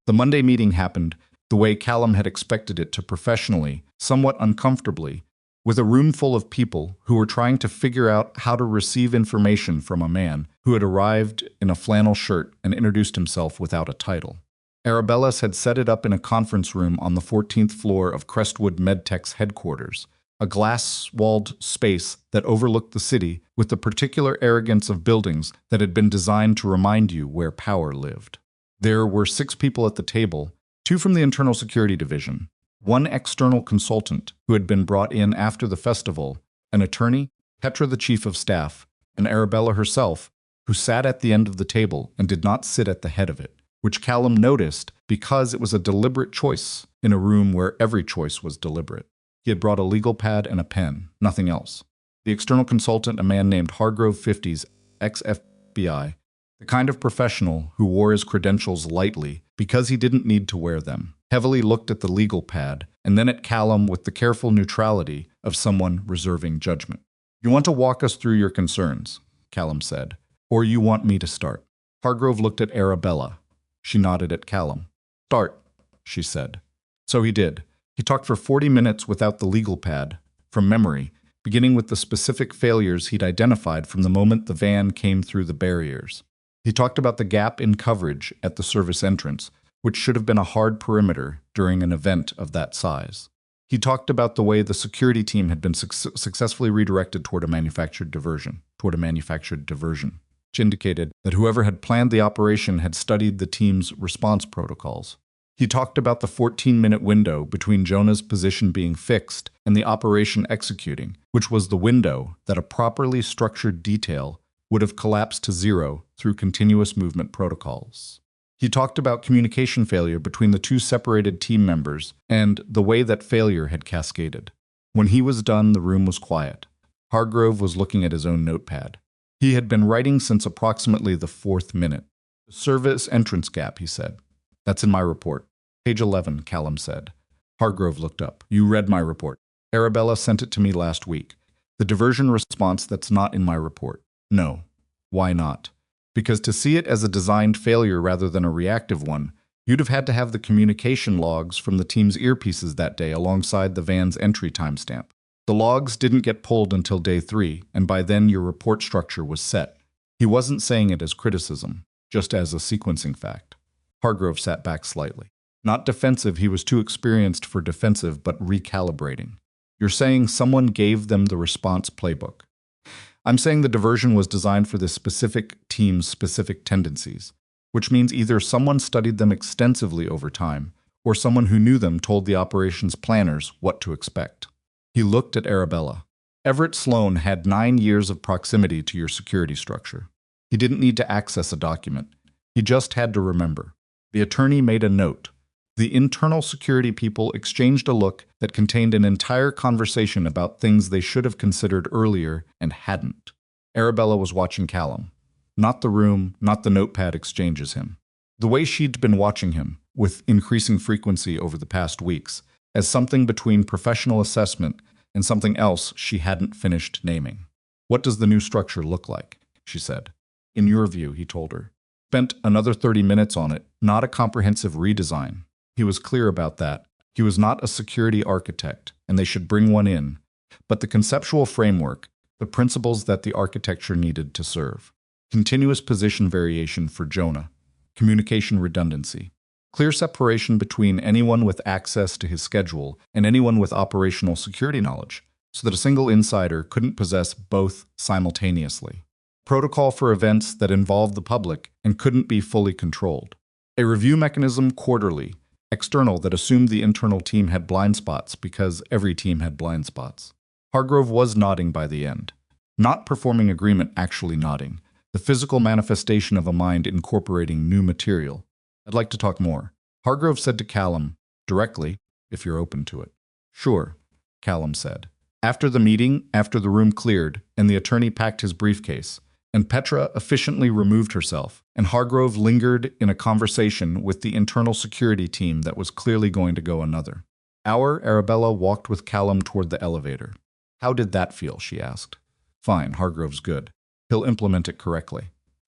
A: The Monday meeting happened the way Callum had expected it to, professionally, somewhat uncomfortably, with a room full of people who were trying to figure out how to receive information from a man who had arrived in a flannel shirt and introduced himself without a title. Arabella's had set it up in a conference room on the 14th floor of Crestwood MedTech's headquarters, a glass-walled space that overlooked the city with the particular arrogance of buildings that had been designed to remind you where power lived. There were 6 people at the table, 2 from the Internal Security Division, 1 external consultant who had been brought in after the festival, an attorney, Petra the chief of staff, and Arabella herself, who sat at the end of the table and did not sit at the head of it, which Callum noticed because it was a deliberate choice in a room where every choice was deliberate. He had brought a legal pad and a pen, nothing else. The external consultant, a man named Hargrove 50s, ex-FBI, the kind of professional who wore his credentials lightly because he didn't need to wear them, heavily looked at the legal pad and then at Callum with the careful neutrality of someone reserving judgment. You want to walk us through your concerns, Callum said, or you want me to start? Hargrove looked at Arabella. She nodded at Callum. Start, she said. So he did. He talked for 40 minutes without the legal pad, from memory, beginning with the specific failures he'd identified from the moment the van came through the barriers. He talked about the gap in coverage at the service entrance, which should have been a hard perimeter during an event of that size. He talked about the way the security team had been successfully redirected toward a manufactured diversion, which indicated that whoever had planned the operation had studied the team's response protocols. He talked about the 14-minute window between Jonah's position being fixed and the operation executing, which was the window that a properly structured detail would have collapsed to zero through continuous movement protocols. He talked about communication failure between the 2 separated team members and the way that failure had cascaded. When he was done, the room was quiet. Hargrove was looking at his own notepad. He had been writing since approximately the 4th minute. The service entrance gap, he said. That's in my report. Page 11, Callum said. Hargrove looked up. You read my report. Arabella sent it to me last week. The diversion response that's not in my report. No. Why not? Because to see it as a designed failure rather than a reactive one, you'd have had to have the communication logs from the team's earpieces that day alongside the van's entry timestamp. The logs didn't get pulled until day 3, and by then your report structure was set. He wasn't saying it as criticism, just as a sequencing fact. Hargrove sat back slightly. Not defensive, he was too experienced for defensive, but recalibrating. You're saying someone gave them the response playbook. I'm saying the diversion was designed for this specific team's specific tendencies, which means either someone studied them extensively over time, or someone who knew them told the operations planners what to expect. He looked at Arabella. Everett Sloan had 9 years of proximity to your security structure. He didn't need to access a document. He just had to remember. The attorney made a note. The internal security people exchanged a look that contained an entire conversation about things they should have considered earlier and hadn't. Arabella was watching Callum. Not the room, not the notepad exchanges him. The way she'd been watching him, with increasing frequency over the past weeks, as something between professional assessment and something else she hadn't finished naming. What does the new structure look like? She said. In your view, he told her. Spent another 30 minutes on it, not a comprehensive redesign. He was clear about that. He was not a security architect, and they should bring one in. But the conceptual framework, the principles that the architecture needed to serve. Continuous position variation for Jonah. Communication redundancy. Clear separation between anyone with access to his schedule and anyone with operational security knowledge, so that a single insider couldn't possess both simultaneously. Protocol for events that involved the public and couldn't be fully controlled. A review mechanism quarterly, external, that assumed the internal team had blind spots because every team had blind spots. Hargrove was nodding by the end. Not performing agreement, actually nodding. The physical manifestation of a mind incorporating new material. I'd like to talk more. Hargrove said to Callum, directly, if you're open to it. Sure, Callum said. After the meeting, after the room cleared, and the attorney packed his briefcase, and Petra efficiently removed herself, and Hargrove lingered in a conversation with the internal security team that was clearly going to go another hour, Arabella walked with Callum toward the elevator. How did that feel? She asked. Fine, Hargrove's good. He'll implement it correctly.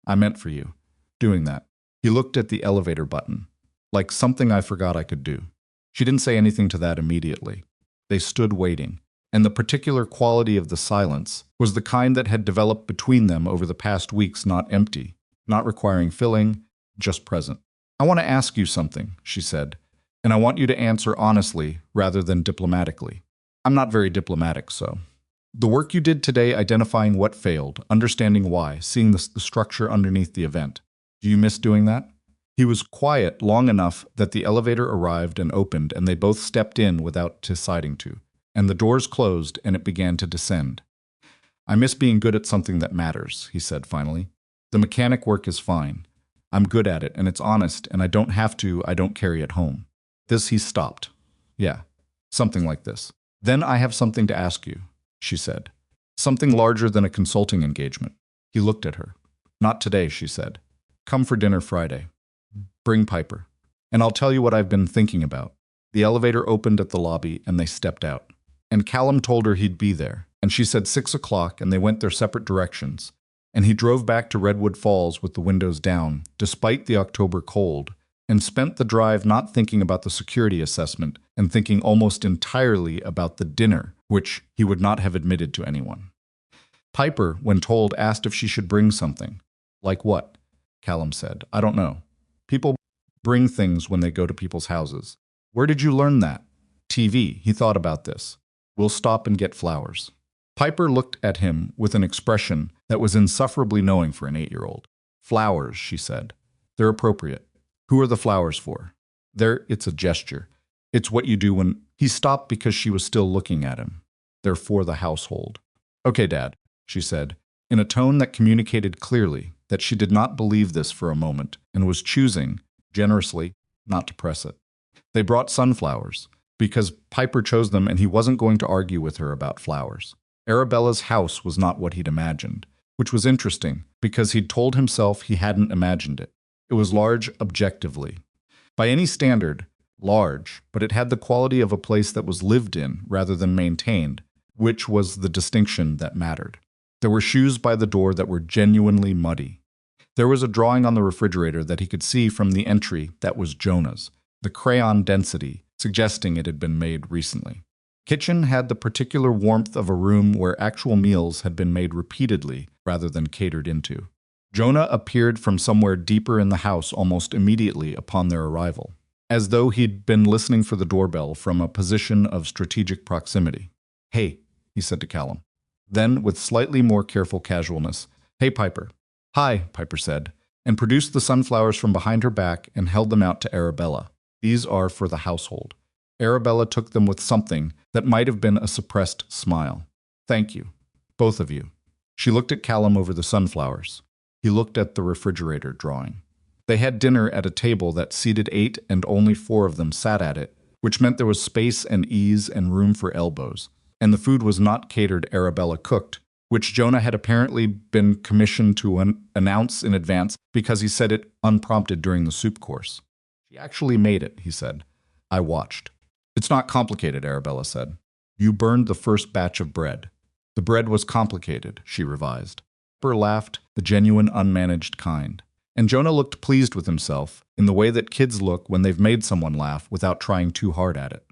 A: I meant for you. Doing that. He looked at the elevator button. Like something I forgot I could do. She didn't say anything to that immediately. They stood waiting, and the particular quality of the silence was the kind that had developed between them over the past weeks, not empty, not requiring filling, just present. I want to ask you something, she said, and I want you to answer honestly rather than diplomatically. I'm not very diplomatic, so. The work you did today identifying what failed, understanding why, seeing the structure underneath the event. Do you miss doing that? He was quiet long enough that the elevator arrived and opened, and they both stepped in without deciding to. And the doors closed, and it began to descend. I miss being good at something that matters, he said finally. The mechanic work is fine. I'm good at it, and it's honest, and I don't carry it home. He stopped. Yeah, something like this. Then I have something to ask you, she said. Something larger than a consulting engagement. He looked at her. Not today, she said. Come for dinner Friday. Bring Piper. And I'll tell you what I've been thinking about. The elevator opened at the lobby, and they stepped out. And Callum told her he'd be there, and she said 6 o'clock, and they went their separate directions. And he drove back to Redwood Falls with the windows down, despite the October cold, and spent the drive not thinking about the security assessment and thinking almost entirely about the dinner, which he would not have admitted to anyone. Piper, when told, asked if she should bring something. Like what? Callum said. I don't know. People bring things when they go to people's houses. Where did you learn that? TV. He thought about this. We'll stop and get flowers. Piper looked at him with an expression that was insufferably knowing for an 8-year-old. Flowers, she said. They're appropriate. Who are the flowers for? It's a gesture. It's what you do when... He stopped because she was still looking at him. They're for the household. Okay, Dad, she said, in a tone that communicated clearly that she did not believe this for a moment and was choosing, generously, not to press it. They brought sunflowers, because Piper chose them and he wasn't going to argue with her about flowers. Arabella's house was not what he'd imagined, which was interesting because he'd told himself he hadn't imagined it. It was large objectively. By any standard, large, but it had the quality of a place that was lived in rather than maintained, which was the distinction that mattered. There were shoes by the door that were genuinely muddy. There was a drawing on the refrigerator that he could see from the entry that was Jonah's, the crayon density, suggesting it had been made recently. Kitchen had the particular warmth of a room where actual meals had been made repeatedly rather than catered into. Jonah appeared from somewhere deeper in the house almost immediately upon their arrival, as though he'd been listening for the doorbell from a position of strategic proximity. Hey, he said to Callum. Then, with slightly more careful casualness, Hey, Piper. Hi, Piper said, and produced the sunflowers from behind her back and held them out to Arabella. These are for the household. Arabella took them with something that might have been a suppressed smile. Thank you, both of you. She looked at Callum over the sunflowers. He looked at the refrigerator drawing. They had dinner at a table that seated 8 and only 4 of them sat at it, which meant there was space and ease and room for elbows. And the food was not catered Arabella cooked, which Jonah had apparently been commissioned to announce in advance because he said it unprompted during the soup course. She actually made it, he said. I watched. It's not complicated, Arabella said. You burned the first batch of bread. The bread was complicated, she revised. Burr laughed, the genuine, unmanaged kind. And Jonah looked pleased with himself, in the way that kids look when they've made someone laugh without trying too hard at it.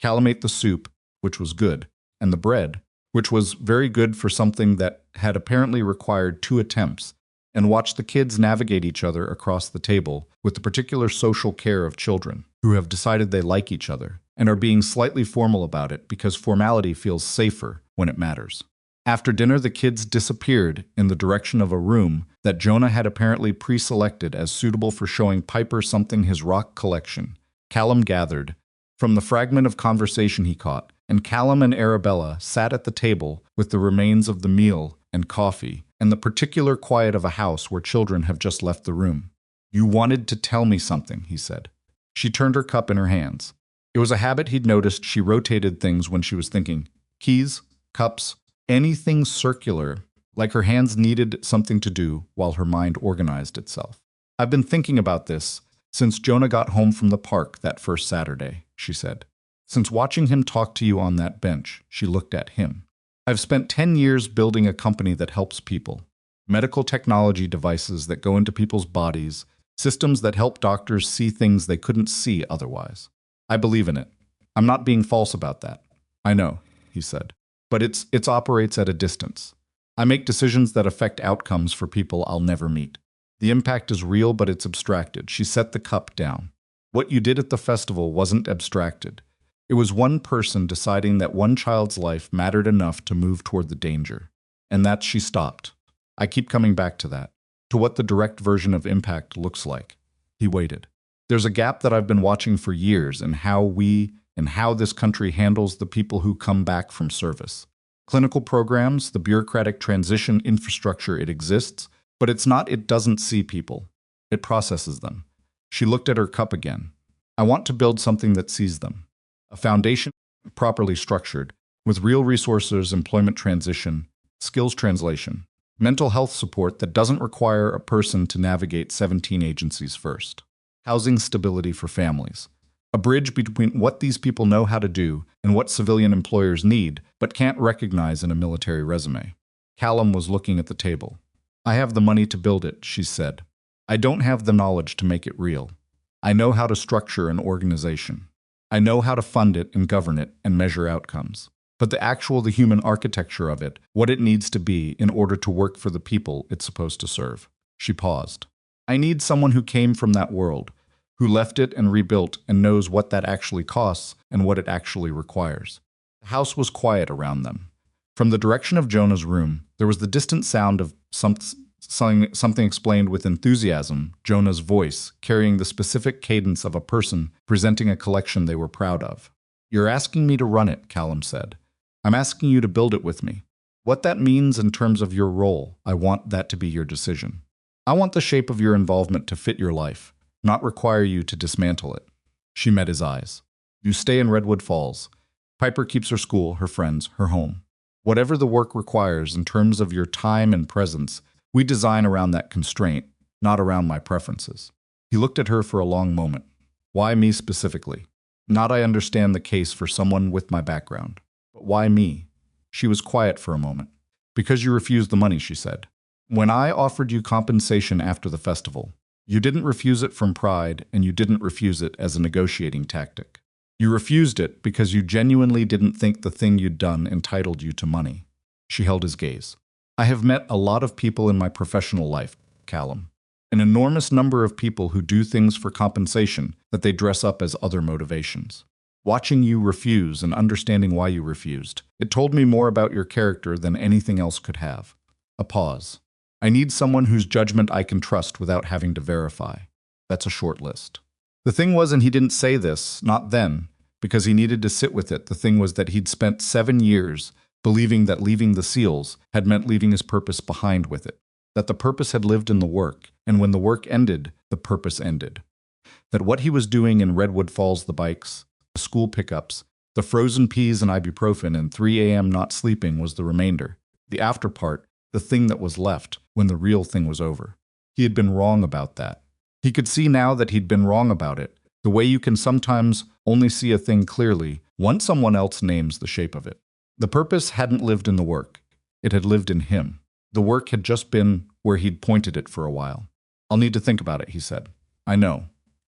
A: Callum ate the soup, which was good, and the bread, which was very good for something that had apparently required 2 attempts, and watched the kids navigate each other across the table with the particular social care of children who have decided they like each other and are being slightly formal about it because formality feels safer when it matters. After dinner, the kids disappeared in the direction of a room that Jonah had apparently pre-selected as suitable for showing Piper something his rock collection. Callum gathered from the fragment of conversation he caught, and Callum and Arabella sat at the table with the remains of the meal and coffee and the particular quiet of a house where children have just left the room. You wanted to tell me something, he said. She turned her cup in her hands. It was a habit he'd noticed. She rotated things when she was thinking. Keys, cups, anything circular, like her hands needed something to do while her mind organized itself. I've been thinking about this since Jonah got home from the park that first Saturday, she said. Since watching him talk to you on that bench, she looked at him. I've spent 10 years building a company that helps people. Medical technology devices that go into people's bodies, systems that help doctors see things they couldn't see otherwise. I believe in it. I'm not being false about that. I know, he said. But it operates at a distance. I make decisions that affect outcomes for people I'll never meet. The impact is real, but it's abstracted. She set the cup down. What you did at the festival wasn't abstracted. It was one person deciding that one child's life mattered enough to move toward the danger. And that she stopped. I keep coming back to that, to what the direct version of impact looks like. He waited. There's a gap that I've been watching for years in how this country handles the people who come back from service. Clinical programs, the bureaucratic transition infrastructure, it exists, but it doesn't see people. It processes them. She looked at her cup again. I want to build something that sees them. A foundation properly structured, with real resources, employment transition, skills translation, mental health support that doesn't require a person to navigate 17 agencies first. Housing stability for families. A bridge between what these people know how to do and what civilian employers need but can't recognize in a military resume. Callum was looking at the table. I have the money to build it, she said. I don't have the knowledge to make it real. I know how to structure an organization. I know how to fund it and govern it and measure outcomes. But the human architecture of it, what it needs to be in order to work for the people it's supposed to serve. She paused. I need someone who came from that world, who left it and rebuilt and knows what that actually costs and what it actually requires. The house was quiet around them. From the direction of Jonah's room, there was the distant sound of something explained with enthusiasm, Jonah's voice, carrying the specific cadence of a person presenting a collection they were proud of. You're asking me to run it, Callum said. I'm asking you to build it with me. What that means in terms of your role, I want that to be your decision. I want the shape of your involvement to fit your life, not require you to dismantle it. She met his eyes. You stay in Redwood Falls. Piper keeps her school, her friends, her home. Whatever the work requires in terms of your time and presence, we design around that constraint, not around my preferences. He looked at her for a long moment. Why me specifically? Not I understand the case for someone with my background. But why me? She was quiet for a moment. Because you refused the money, she said. When I offered you compensation after the festival, you didn't refuse it from pride, and you didn't refuse it as a negotiating tactic. You refused it because you genuinely didn't think the thing you'd done entitled you to money. She held his gaze. I have met a lot of people in my professional life, Callum. An enormous number of people who do things for compensation that they dress up as other motivations. Watching you refuse and understanding why you refused, it told me more about your character than anything else could have. A pause. I need someone whose judgment I can trust without having to verify. That's a short list. The thing was, and he didn't say this, not then, because he needed to sit with it. The thing was that he'd spent 7 years believing that leaving the SEALs had meant leaving his purpose behind with it. That the purpose had lived in the work, and when the work ended, the purpose ended. That what he was doing in Redwood Falls, the bikes, the school pickups, the frozen peas and ibuprofen, and 3 a.m. not sleeping was the remainder. The after part, the thing that was left when the real thing was over. He had been wrong about that. He could see now that he'd been wrong about it, the way you can sometimes only see a thing clearly once someone else names the shape of it. The purpose hadn't lived in the work. It had lived in him. The work had just been where he'd pointed it for a while. I'll need to think about it, he said. I know.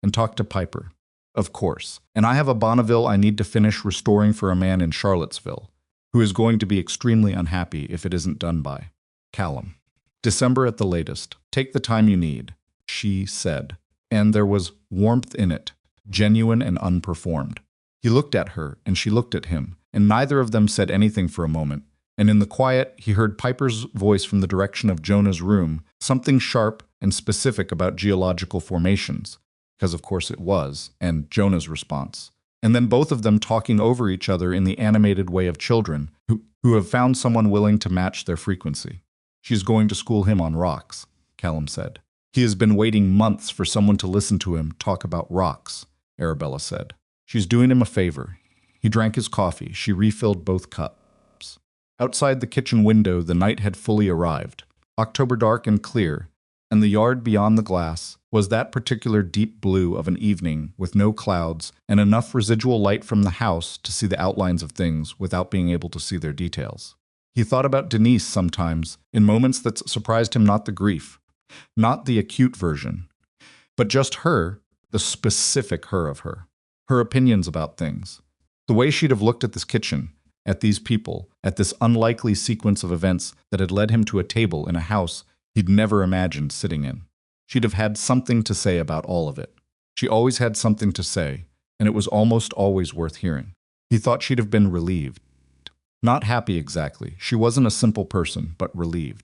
A: And talk to Piper. Of course. And I have a Bonneville I need to finish restoring for a man in Charlottesville, who is going to be extremely unhappy if it isn't done by Callum. December at the latest. Take the time you need, she said. And there was warmth in it, genuine and unperformed. He looked at her, and she looked at him, and neither of them said anything for a moment. And in the quiet, he heard Piper's voice from the direction of Jonah's room, something sharp and specific about geological formations, because of course it was, and Jonah's response. And then both of them talking over each other in the animated way of children who have found someone willing to match their frequency. She's going to school him on rocks, Callum said. He has been waiting months for someone to listen to him talk about rocks, Arabella said. She's doing him a favor. He drank his coffee. She refilled both cups. Outside the kitchen window, the night had fully arrived. October dark and clear, and the yard beyond the glass was that particular deep blue of an evening with no clouds and enough residual light from the house to see the outlines of things without being able to see their details. He thought about Denise sometimes, in moments that surprised him, not the grief, not the acute version, but just her, the specific her of her, her opinions about things, the way she'd have looked at this kitchen, at these people, at this unlikely sequence of events that had led him to a table in a house he'd never imagined sitting in. She'd have had something to say about all of it. She always had something to say, and it was almost always worth hearing. He thought she'd have been relieved. Not happy exactly. She wasn't a simple person, but relieved.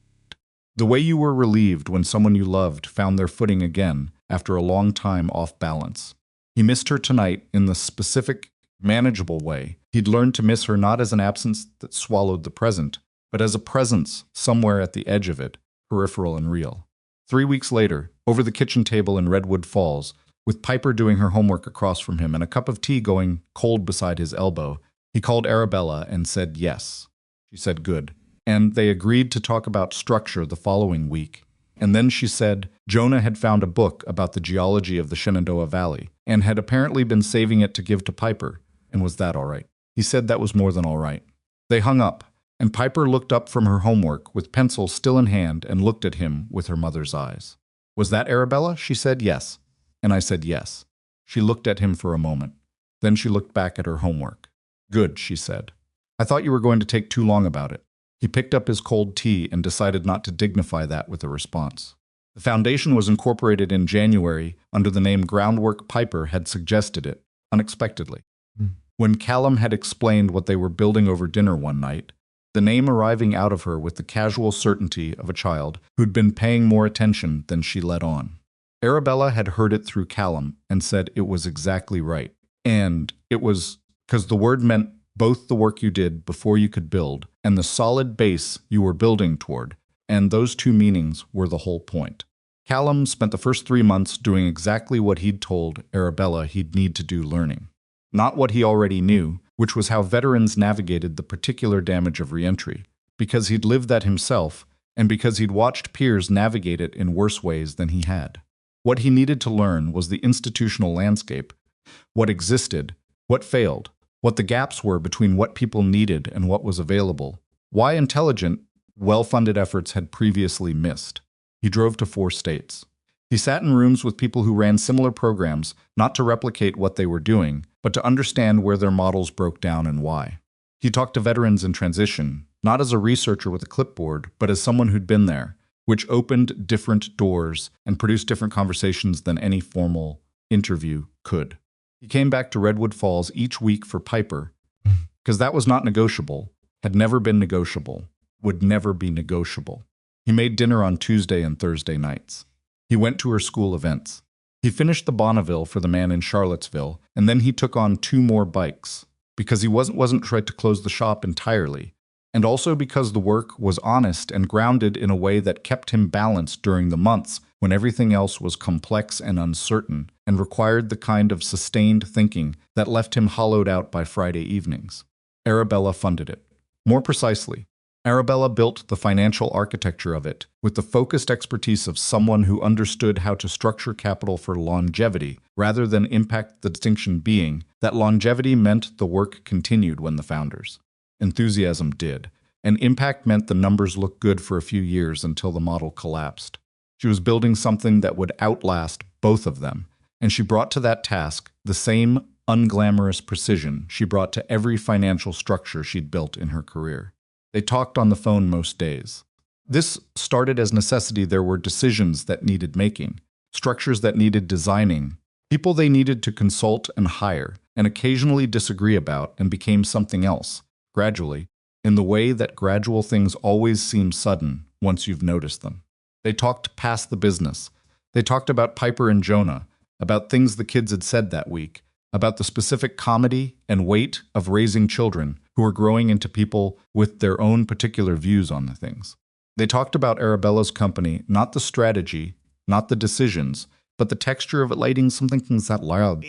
A: The way you were relieved when someone you loved found their footing again after a long time off balance. He missed her tonight in the specific, manageable way. He'd learned to miss her not as an absence that swallowed the present, but as a presence somewhere at the edge of it, peripheral and real. 3 weeks later, over the kitchen table in Redwood Falls, with Piper doing her homework across from him and a cup of tea going cold beside his elbow, he called Arabella and said yes. She said good. And they agreed to talk about structure the following week. And then she said Jonah had found a book about the geology of the Shenandoah Valley and had apparently been saving it to give to Piper. And was that all right? He said that was more than all right. They hung up, and Piper looked up from her homework with pencil still in hand and looked at him with her mother's eyes. Was that Arabella? She said yes. And I said yes. She looked at him for a moment. Then she looked back at her homework. Good, she said. I thought you were going to take too long about it. He picked up his cold tea and decided not to dignify that with a response. The foundation was incorporated in January under the name Groundwork. Piper had suggested it, unexpectedly. When Callum had explained what they were building over dinner one night, the name arriving out of her with the casual certainty of a child who'd been paying more attention than she let on. Arabella had heard it through Callum and said it was exactly right. And it was because the word meant both the work you did before you could build and the solid base you were building toward, and those two meanings were the whole point. Callum spent the first 3 months doing exactly what he'd told Arabella he'd need to do learning. Not what he already knew, which was how veterans navigated the particular damage of reentry, because he'd lived that himself, and because he'd watched peers navigate it in worse ways than he had. What he needed to learn was the institutional landscape, what existed, what failed, what the gaps were between what people needed and what was available, why intelligent, well-funded efforts had previously missed. He drove to 4 states. He sat in rooms with people who ran similar programs, not to replicate what they were doing, but to understand where their models broke down and why. He talked to veterans in transition, not as a researcher with a clipboard, but as someone who'd been there, which opened different doors and produced different conversations than any formal interview could. He came back to Redwood Falls each week for Piper, because that was not negotiable, had never been negotiable, would never be negotiable. He made dinner on Tuesday and Thursday nights. He went to her school events. He finished the Bonneville for the man in Charlottesville, and then he took on 2 more bikes, because he wasn't trying to close the shop entirely, and also because the work was honest and grounded in a way that kept him balanced during the months when everything else was complex and uncertain and required the kind of sustained thinking that left him hollowed out by Friday evenings. Arabella funded it. More precisely, Arabella built the financial architecture of it with the focused expertise of someone who understood how to structure capital for longevity rather than impact, the distinction being that longevity meant the work continued when the founders. Enthusiasm did, and impact meant the numbers looked good for a few years until the model collapsed. She was building something that would outlast both of them, and she brought to that task the same unglamorous precision she brought to every financial structure she'd built in her career. They talked on the phone most days. This started as necessity. There were decisions that needed making, structures that needed designing, people they needed to consult and hire, and occasionally disagree about, and became something else, gradually, in the way that gradual things always seem sudden once you've noticed them. They talked past the business. They talked about Piper and Jonah, about things the kids had said that week, about the specific comedy and weight of raising children who were growing into people with their own particular views on the things. They talked about Arabella's company, not the strategy, not the decisions, but the texture of it lighting something that loud,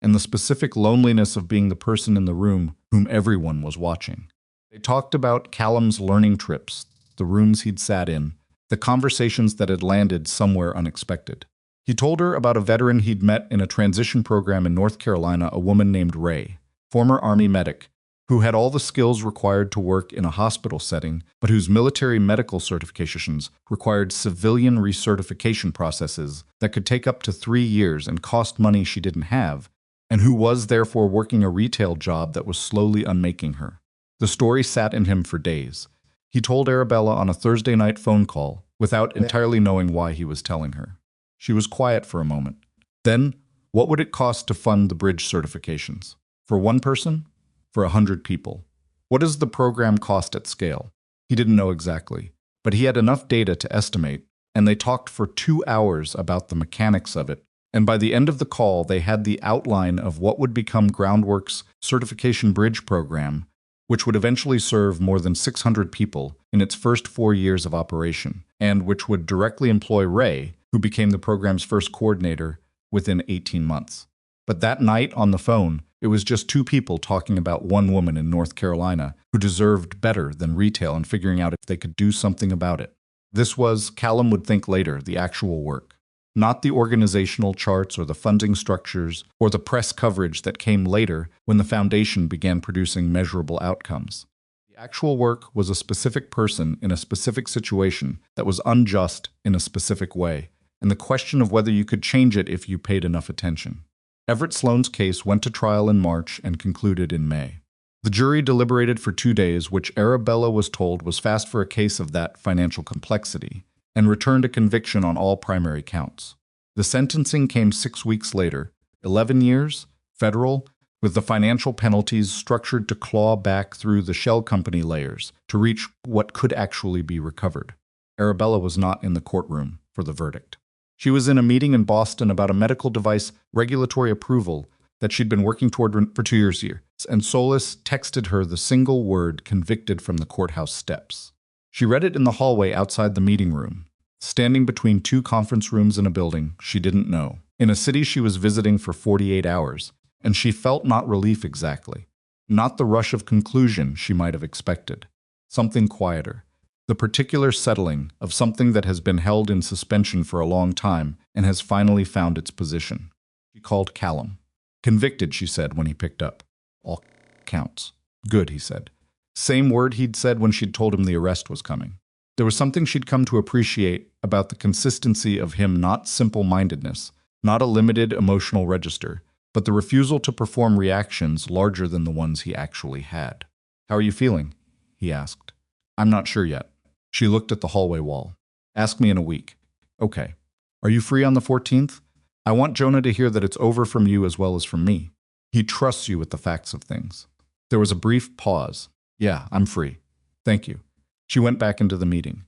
A: and the specific loneliness of being the person in the room whom everyone was watching. They talked about Callum's learning trips, the rooms he'd sat in, the conversations that had landed somewhere unexpected. He told her about a veteran he'd met in a transition program in North Carolina, a woman named Ray, former Army medic, who had all the skills required to work in a hospital setting, but whose military medical certifications required civilian recertification processes that could take up to 3 years and cost money she didn't have, and who was therefore working a retail job that was slowly unmaking her. The story sat in him for days. He told Arabella on a Thursday night phone call, without entirely knowing why he was telling her. She was quiet for a moment. Then, what would it cost to fund the bridge certifications? For one person? For 100 people? What does the program cost at scale? He didn't know exactly, but he had enough data to estimate, and they talked for 2 hours about the mechanics of it, and by the end of the call they had the outline of what would become Groundwork's certification bridge program, which would eventually serve more than 600 people in its first 4 years of operation, and which would directly employ Ray, who became the program's first coordinator within 18 months. But that night on the phone, it was just 2 people talking about one woman in North Carolina who deserved better than retail and figuring out if they could do something about it. This was, Callum would think later, the actual work. Not the organizational charts or the funding structures or the press coverage that came later when the foundation began producing measurable outcomes. The actual work was a specific person in a specific situation that was unjust in a specific way, and the question of whether you could change it if you paid enough attention. Everett Sloan's case went to trial in March and concluded in May. The jury deliberated for 2 days, which Arabella was told was fast for a case of that financial complexity, and returned a conviction on all primary counts. The sentencing came 6 weeks later, 11 years, federal, with the financial penalties structured to claw back through the shell company layers to reach what could actually be recovered. Arabella was not in the courtroom for the verdict. She was in a meeting in Boston about a medical device regulatory approval that she'd been working toward for 2 years, and Solis texted her the single word "convicted" from the courthouse steps. She read it in the hallway outside the meeting room, standing between 2 conference rooms in a building she didn't know, in a city she was visiting for 48 hours, and she felt not relief exactly, not the rush of conclusion she might have expected, something quieter. The particular settling of something that has been held in suspension for a long time and has finally found its position. She called Callum. "Convicted," she said when he picked up. "All counts." "Good," he said. Same word he'd said when she'd told him the arrest was coming. There was something she'd come to appreciate about the consistency of him, not simple-mindedness, not a limited emotional register, but the refusal to perform reactions larger than the ones he actually had. "How are you feeling?" he asked. "I'm not sure yet." She looked at the hallway wall. "Ask me in a week." "Okay. Are you free on the 14th? I want Jonah to hear that it's over from you as well as from me. He trusts you with the facts of things." There was a brief pause. "Yeah, I'm free. Thank you." She went back into the meeting.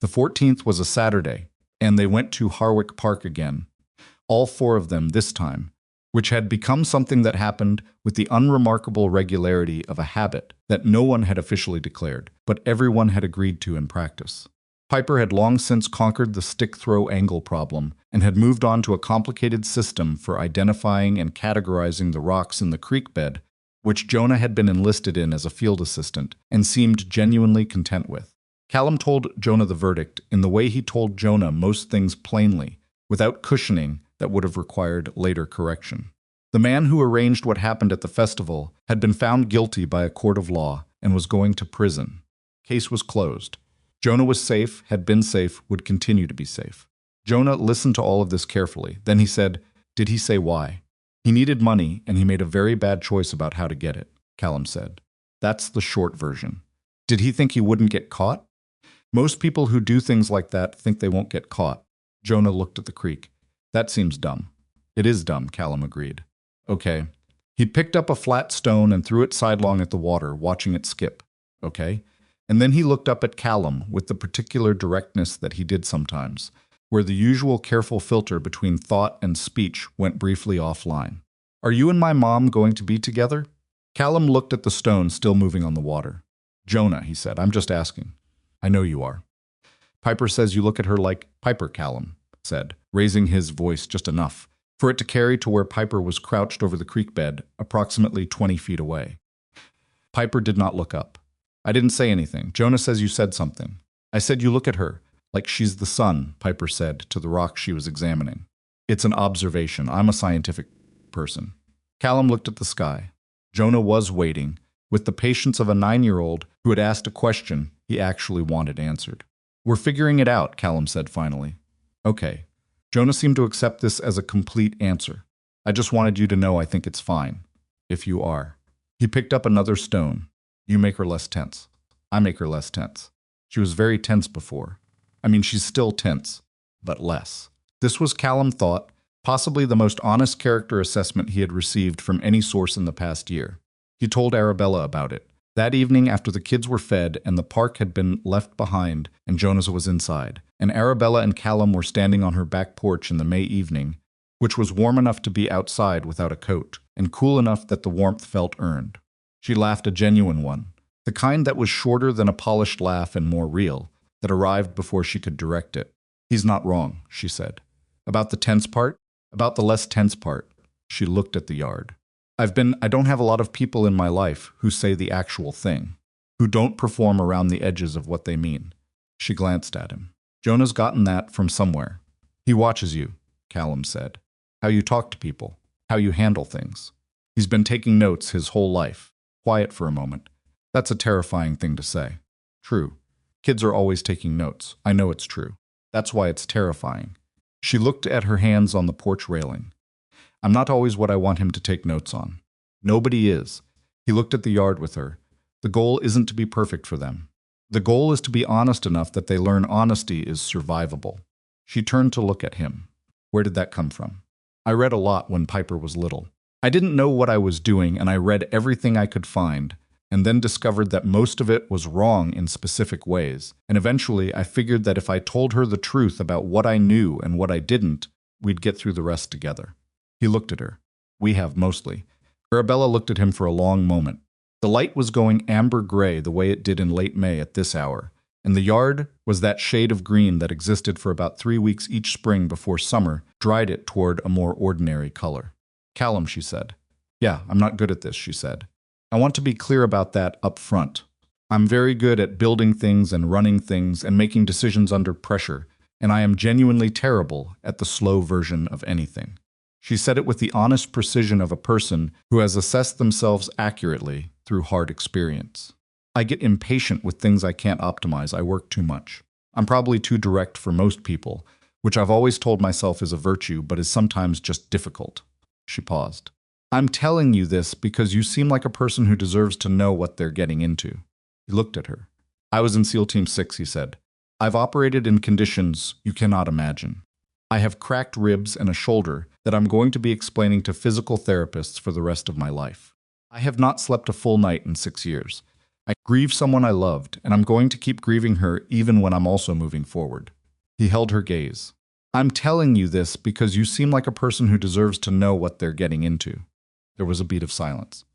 A: The 14th was a Saturday, and they went to Harwick Park again. All 4 of them this time, which had become something that happened with the unremarkable regularity of a habit that no one had officially declared, but everyone had agreed to in practice. Piper had long since conquered the stick-throw angle problem and had moved on to a complicated system for identifying and categorizing the rocks in the creek bed, which Jonah had been enlisted in as a field assistant and seemed genuinely content with. Callum told Jonah the verdict in the way he told Jonah most things plainly, without cushioning that would have required later correction. The man who arranged what happened at the festival had been found guilty by a court of law and was going to prison. Case was closed. Jonah was safe, had been safe, would continue to be safe. Jonah listened to all of this carefully. Then he said, "Did he say why?" "He needed money, and he made a very bad choice about how to get it," Callum said. That's the short version. Did he think he wouldn't get caught? Most people who do things like that think they won't get caught. Jonah looked at the creek. That seems dumb. It is dumb, Callum agreed. Okay. He picked up a flat stone and threw it sidelong at the water, watching it skip. Okay. And then he looked up at Callum with the particular directness that he did sometimes, where the usual careful filter between thought and speech went briefly offline. "Are you and my mom going to be together?" Callum looked at the stone still moving on the water. "Jonah," he said, "I'm just asking." "I know you are." "Piper says you look at her like Piper," Callum said, raising his voice just enough for it to carry to where Piper was crouched over the creek bed, approximately 20 feet away. Piper did not look up. "I didn't say anything. Jonah says you said something." "I said you look at her like she's the sun," Piper said to the rock she was examining. "It's an observation. I'm a scientific person." Callum looked at the sky. Jonah was waiting, with the patience of a 9-year-old who had asked a question he actually wanted answered. "We're figuring it out," Callum said finally. "Okay." Jonah seemed to accept this as a complete answer. "I just wanted you to know I think it's fine. If you are." He picked up another stone. "You make her less tense." "I make her less tense." She was very tense before. I mean, she's still tense, but less. This was, Callum thought, possibly the most honest character assessment he had received from any source in the past year. He told Arabella about it. That evening, after the kids were fed and the park had been left behind and Jonas was inside, and Arabella and Callum were standing on her back porch in the May evening, which was warm enough to be outside without a coat, and cool enough that the warmth felt earned. She laughed, a genuine one, the kind that was shorter than a polished laugh and more real, that arrived before she could direct it. "He's not wrong," she said. "About the tense part? About the less tense part." She looked at the yard. I don't have a lot of people in my life who say the actual thing, who don't perform around the edges of what they mean." She glanced at him. "Jonah's gotten that from somewhere. He watches you," Callum said. "How you talk to people, how you handle things. He's been taking notes his whole life." Quiet for a moment. "That's a terrifying thing to say." "True. Kids are always taking notes. I know it's true. That's why it's terrifying." She looked at her hands on the porch railing. "I'm not always what I want him to take notes on. Nobody is." He looked at the yard with her. "The goal isn't to be perfect for them. The goal is to be honest enough that they learn honesty is survivable." She turned to look at him. "Where did that come from?" "I read a lot when Piper was little. I didn't know what I was doing, and I read everything I could find, and then discovered that most of it was wrong in specific ways. And eventually I figured that if I told her the truth about what I knew and what I didn't, we'd get through the rest together." He looked at her. "We have, mostly." Arabella looked at him for a long moment. The light was going amber-gray the way it did in late May at this hour, and the yard was that shade of green that existed for about 3 weeks each spring before summer dried it toward a more ordinary color. "Callum," she said. "Yeah, I'm not good at this," she said. "I want to be clear about that up front. I'm very good at building things and running things and making decisions under pressure, and I am genuinely terrible at the slow version of anything." She said it with the honest precision of a person who has assessed themselves accurately through hard experience. "I get impatient with things I can't optimize. I work too much. I'm probably too direct for most people, which I've always told myself is a virtue but is sometimes just difficult." She paused. "I'm telling you this because you seem like a person who deserves to know what they're getting into." He looked at her. "I was in SEAL Team 6, he said. "I've operated in conditions you cannot imagine. I have cracked ribs and a shoulder that I'm going to be explaining to physical therapists for the rest of my life. I have not slept a full night in 6 years. I grieve someone I loved, and I'm going to keep grieving her even when I'm also moving forward." He held her gaze. "I'm telling you this because you seem like a person who deserves to know what they're getting into." There was a beat of silence.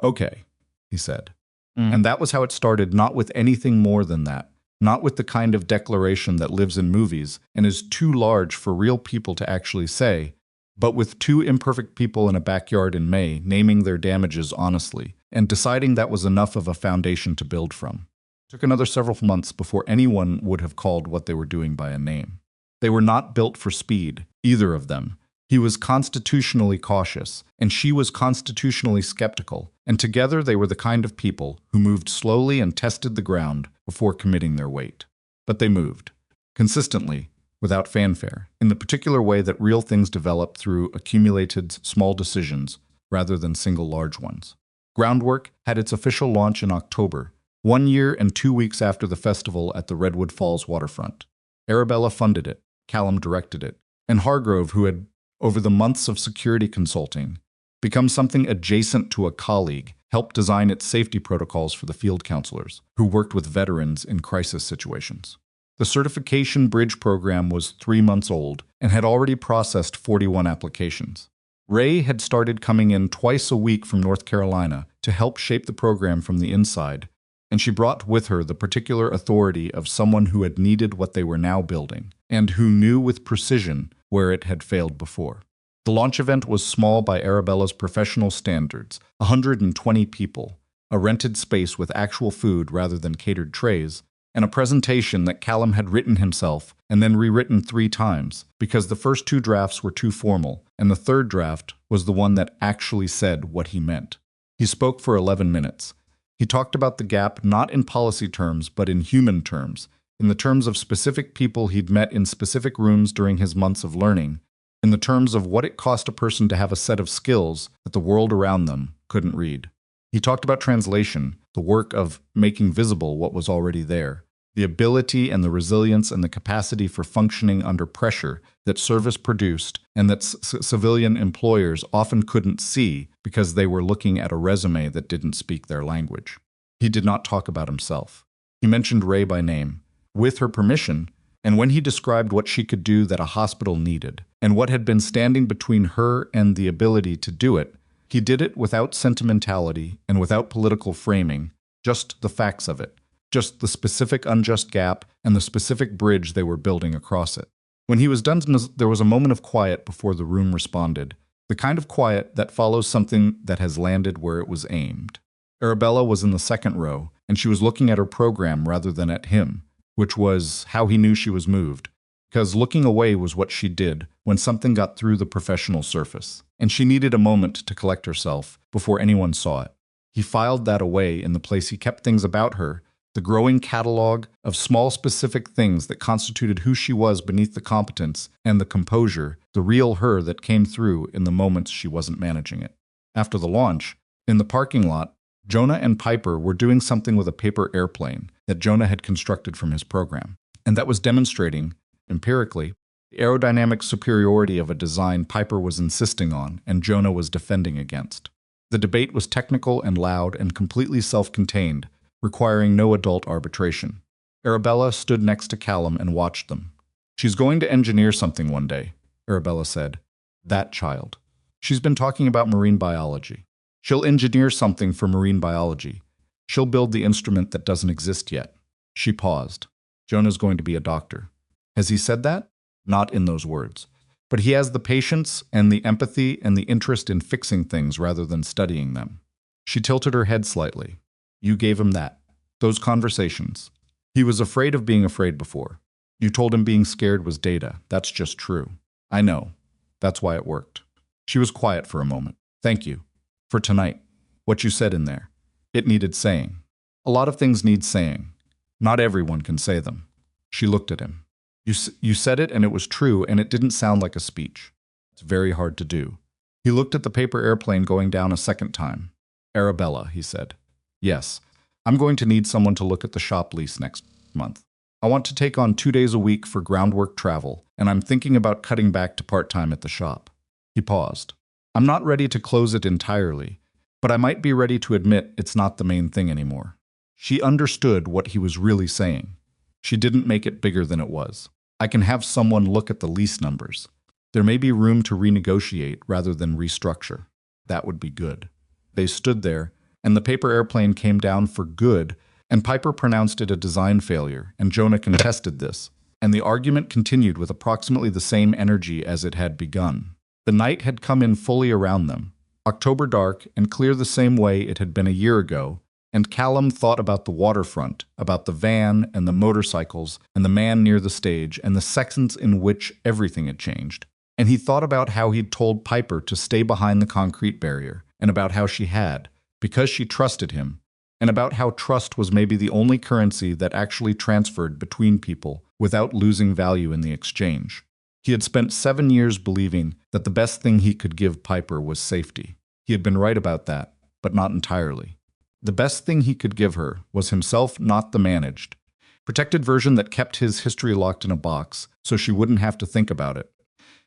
A: "Okay," he said. And that was how it started, not with anything more than that. Not with the kind of declaration that lives in movies and is too large for real people to actually say, But with two imperfect people in a backyard in May naming their damages honestly and deciding that was enough of a foundation to build from. It took another several months before anyone would have called what they were doing by a name. They were not built for speed, either of them. He was constitutionally cautious, and she was constitutionally skeptical, and together they were the kind of people who moved slowly and tested the ground before committing their weight. But they moved, consistently, without fanfare, in the particular way that real things develop through accumulated small decisions rather than single large ones. Groundwork had its official launch in October, 1 year and 2 weeks after the festival at the Redwood Falls waterfront. Arabella funded it, Callum directed it, and Hargrove, who had, over the months of security consulting, become something adjacent to a colleague, helped design its safety protocols for the field counselors, who worked with veterans in crisis situations. The certification bridge program was 3 months old and had already processed 41 applications. Ray had started coming in twice a week from North Carolina to help shape the program from the inside, and she brought with her the particular authority of someone who had needed what they were now building, and who knew with precision where it had failed before. The launch event was small by Arabella's professional standards, 120 people, a rented space with actual food rather than catered trays, and a presentation that Callum had written himself and then rewritten 3 times because the first 2 drafts were too formal, and the third draft was the one that actually said what he meant. He spoke for 11 minutes. He talked about the gap not in policy terms but in human terms, in the terms of specific people he'd met in specific rooms during his months of learning, in the terms of what it cost a person to have a set of skills that the world around them couldn't read. He talked about translation, the work of making visible what was already there, the ability and the resilience and the capacity for functioning under pressure that service produced and that civilian employers often couldn't see because they were looking at a resume that didn't speak their language. He did not talk about himself. He mentioned Ray by name, with her permission, and when he described what she could do that a hospital needed, and what had been standing between her and the ability to do it, he did it without sentimentality and without political framing, just the facts of it, just the specific unjust gap and the specific bridge they were building across it. When he was done, there was a moment of quiet before the room responded, the kind of quiet that follows something that has landed where it was aimed. Arabella was in the second row, and she was looking at her program rather than at him, which was how he knew she was moved, because looking away was what she did when something got through the professional surface, and she needed a moment to collect herself before anyone saw it. He filed that away in the place he kept things about her, the growing catalog of small specific things that constituted who she was beneath the competence and the composure, the real her that came through in the moments she wasn't managing it. After the launch, in the parking lot, Jonah and Piper were doing something with a paper airplane that Jonah had constructed from his program, and that was demonstrating, empirically, the aerodynamic superiority of a design Piper was insisting on and Jonah was defending against. The debate was technical and loud and completely self-contained, requiring no adult arbitration. Arabella stood next to Callum and watched them. "She's going to engineer something one day," Arabella said. "That child. She's been talking about marine biology. She'll engineer something for marine biology. She'll build the instrument that doesn't exist yet." She paused. "Jonah's going to be a doctor." Has he said that? Not in those words. But he has the patience and the empathy and the interest in fixing things rather than studying them. She tilted her head slightly. "You gave him that. Those conversations. He was afraid of being afraid before. You told him being scared was data. That's just true. I know. That's why it worked." She was quiet for a moment. "Thank you. For tonight. What you said in there. It needed saying. A lot of things need saying. Not everyone can say them." She looked at him. You said it and it was true and it didn't sound like a speech. It's very hard to do." He looked at the paper airplane going down a second time. "Arabella," he said. "Yes, I'm going to need someone to look at the shop lease next month. I want to take on 2 days a week for groundwork travel, and I'm thinking about cutting back to part-time at the shop." He paused. "I'm not ready to close it entirely, but I might be ready to admit it's not the main thing anymore." She understood what he was really saying. She didn't make it bigger than it was. "I can have someone look at the lease numbers. There may be room to renegotiate rather than restructure. That would be good." They stood there, and the paper airplane came down for good, and Piper pronounced it a design failure, and Jonah contested this, and the argument continued with approximately the same energy as it had begun. The night had come in fully around them, October dark and clear the same way it had been a year ago, and Callum thought about the waterfront, about the van and the motorcycles and the man near the stage and the seconds in which everything had changed. And he thought about how he'd told Piper to stay behind the concrete barrier, and about how she had, because she trusted him, and about how trust was maybe the only currency that actually transferred between people without losing value in the exchange. He had spent 7 years believing that the best thing he could give Piper was safety. He had been right about that, but not entirely. The best thing he could give her was himself, not the managed, protected version that kept his history locked in a box so she wouldn't have to think about it.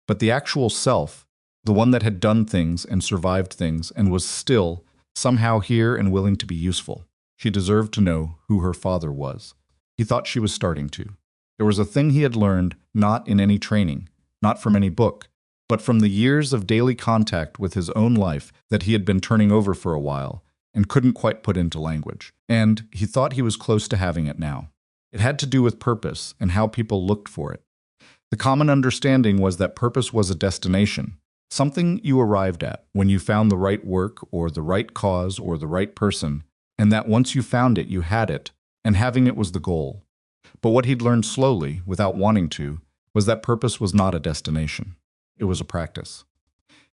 A: But the actual self, the one that had done things and survived things and was still somehow here and willing to be useful. She deserved to know who her father was. He thought she was starting to. There was a thing he had learned, not in any training, not from any book, but from the years of daily contact with his own life that he had been turning over for a while and couldn't quite put into language. And he thought he was close to having it now. It had to do with purpose and how people looked for it. The common understanding was that purpose was a destination, something you arrived at when you found the right work or the right cause or the right person, and that once you found it, you had it, and having it was the goal. But what he'd learned slowly, without wanting to, was that purpose was not a destination. It was a practice.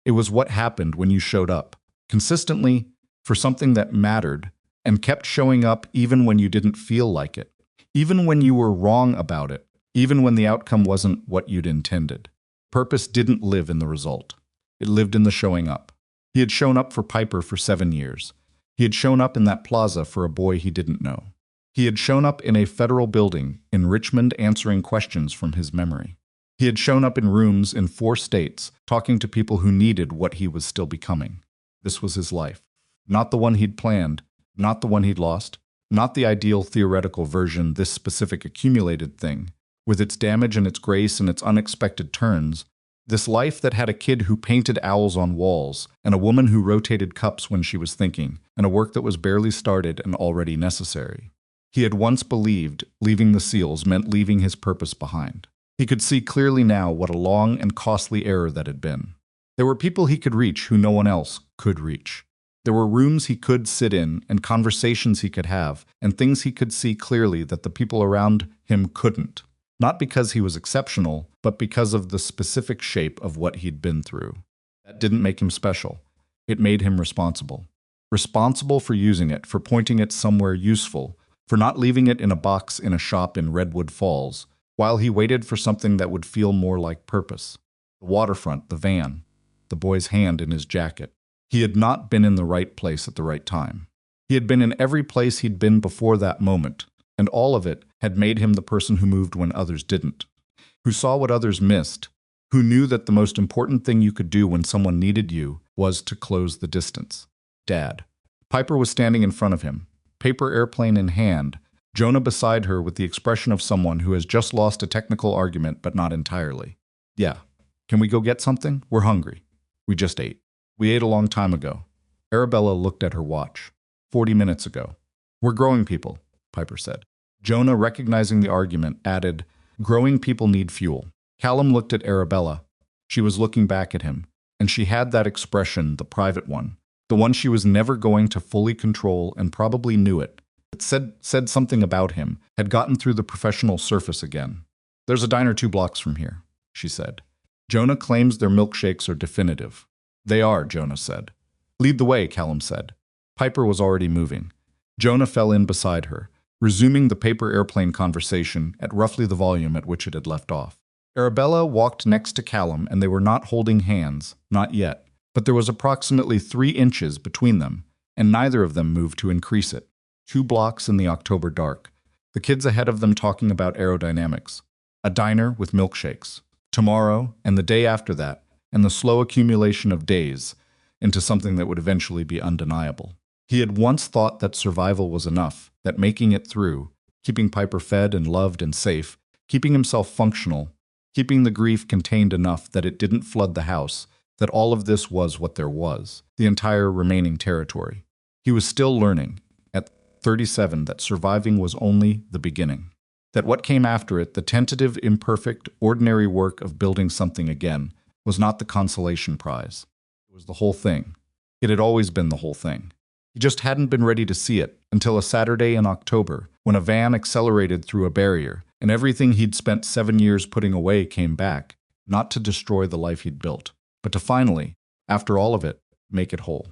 A: It was what happened when you showed up, consistently, for something that mattered, and kept showing up even when you didn't feel like it, even when you were wrong about it, even when the outcome wasn't what you'd intended. Purpose didn't live in the result. It lived in the showing up. He had shown up for Piper for 7 years. He had shown up in that plaza for a boy he didn't know. He had shown up in a federal building in Richmond answering questions from his memory. He had shown up in rooms in 4 states talking to people who needed what he was still becoming. This was his life. Not the one he'd planned, not the one he'd lost, not the ideal theoretical version, this specific accumulated thing, with its damage and its grace and its unexpected turns, this life that had a kid who painted owls on walls, and a woman who rotated cups when she was thinking, and a work that was barely started and already necessary. He had once believed leaving the SEALs meant leaving his purpose behind. He could see clearly now what a long and costly error that had been. There were people he could reach who no one else could reach. There were rooms he could sit in, and conversations he could have, and things he could see clearly that the people around him couldn't. Not because he was exceptional, but because of the specific shape of what he'd been through. That didn't make him special. It made him responsible. Responsible for using it, for pointing it somewhere useful, for not leaving it in a box in a shop in Redwood Falls, while he waited for something that would feel more like purpose. The waterfront, the van, the boy's hand in his jacket. He had not been in the right place at the right time. He had been in every place he'd been before that moment, and all of it had made him the person who moved when others didn't, who saw what others missed, who knew that the most important thing you could do when someone needed you was to close the distance. Dad. Piper was standing in front of him, paper airplane in hand, Jonah beside her with the expression of someone who has just lost a technical argument but not entirely. Yeah. Can we go get something? We're hungry. We just ate. We ate a long time ago. Arabella looked at her watch. 40 minutes ago. We're growing people, Piper said. Jonah, recognizing the argument, added, growing people need fuel. Callum looked at Arabella. She was looking back at him, and she had that expression, the private one, the one she was never going to fully control and probably knew it. It said something about him, had gotten through the professional surface again. There's a diner 2 blocks from here, she said. Jonah claims their milkshakes are definitive. They are, Jonah said. Lead the way, Callum said. Piper was already moving. Jonah fell in beside her, resuming the paper airplane conversation at roughly the volume at which it had left off. Arabella walked next to Callum, and they were not holding hands, not yet, but there was approximately 3 inches between them, and neither of them moved to increase it. 2 blocks in the October dark. The kids ahead of them talking about aerodynamics. A diner with milkshakes. Tomorrow, and the day after that, and the slow accumulation of days into something that would eventually be undeniable. He had once thought that survival was enough, that making it through, keeping Piper fed and loved and safe, keeping himself functional, keeping the grief contained enough that it didn't flood the house, that all of this was what there was, the entire remaining territory. He was still learning, at 37, that surviving was only the beginning. That what came after it, the tentative, imperfect, ordinary work of building something again, was not the consolation prize. It was the whole thing. It had always been the whole thing. He just hadn't been ready to see it until a Saturday in October, when a van accelerated through a barrier, and everything he'd spent 7 years putting away came back, not to destroy the life he'd built, but to finally, after all of it, make it whole.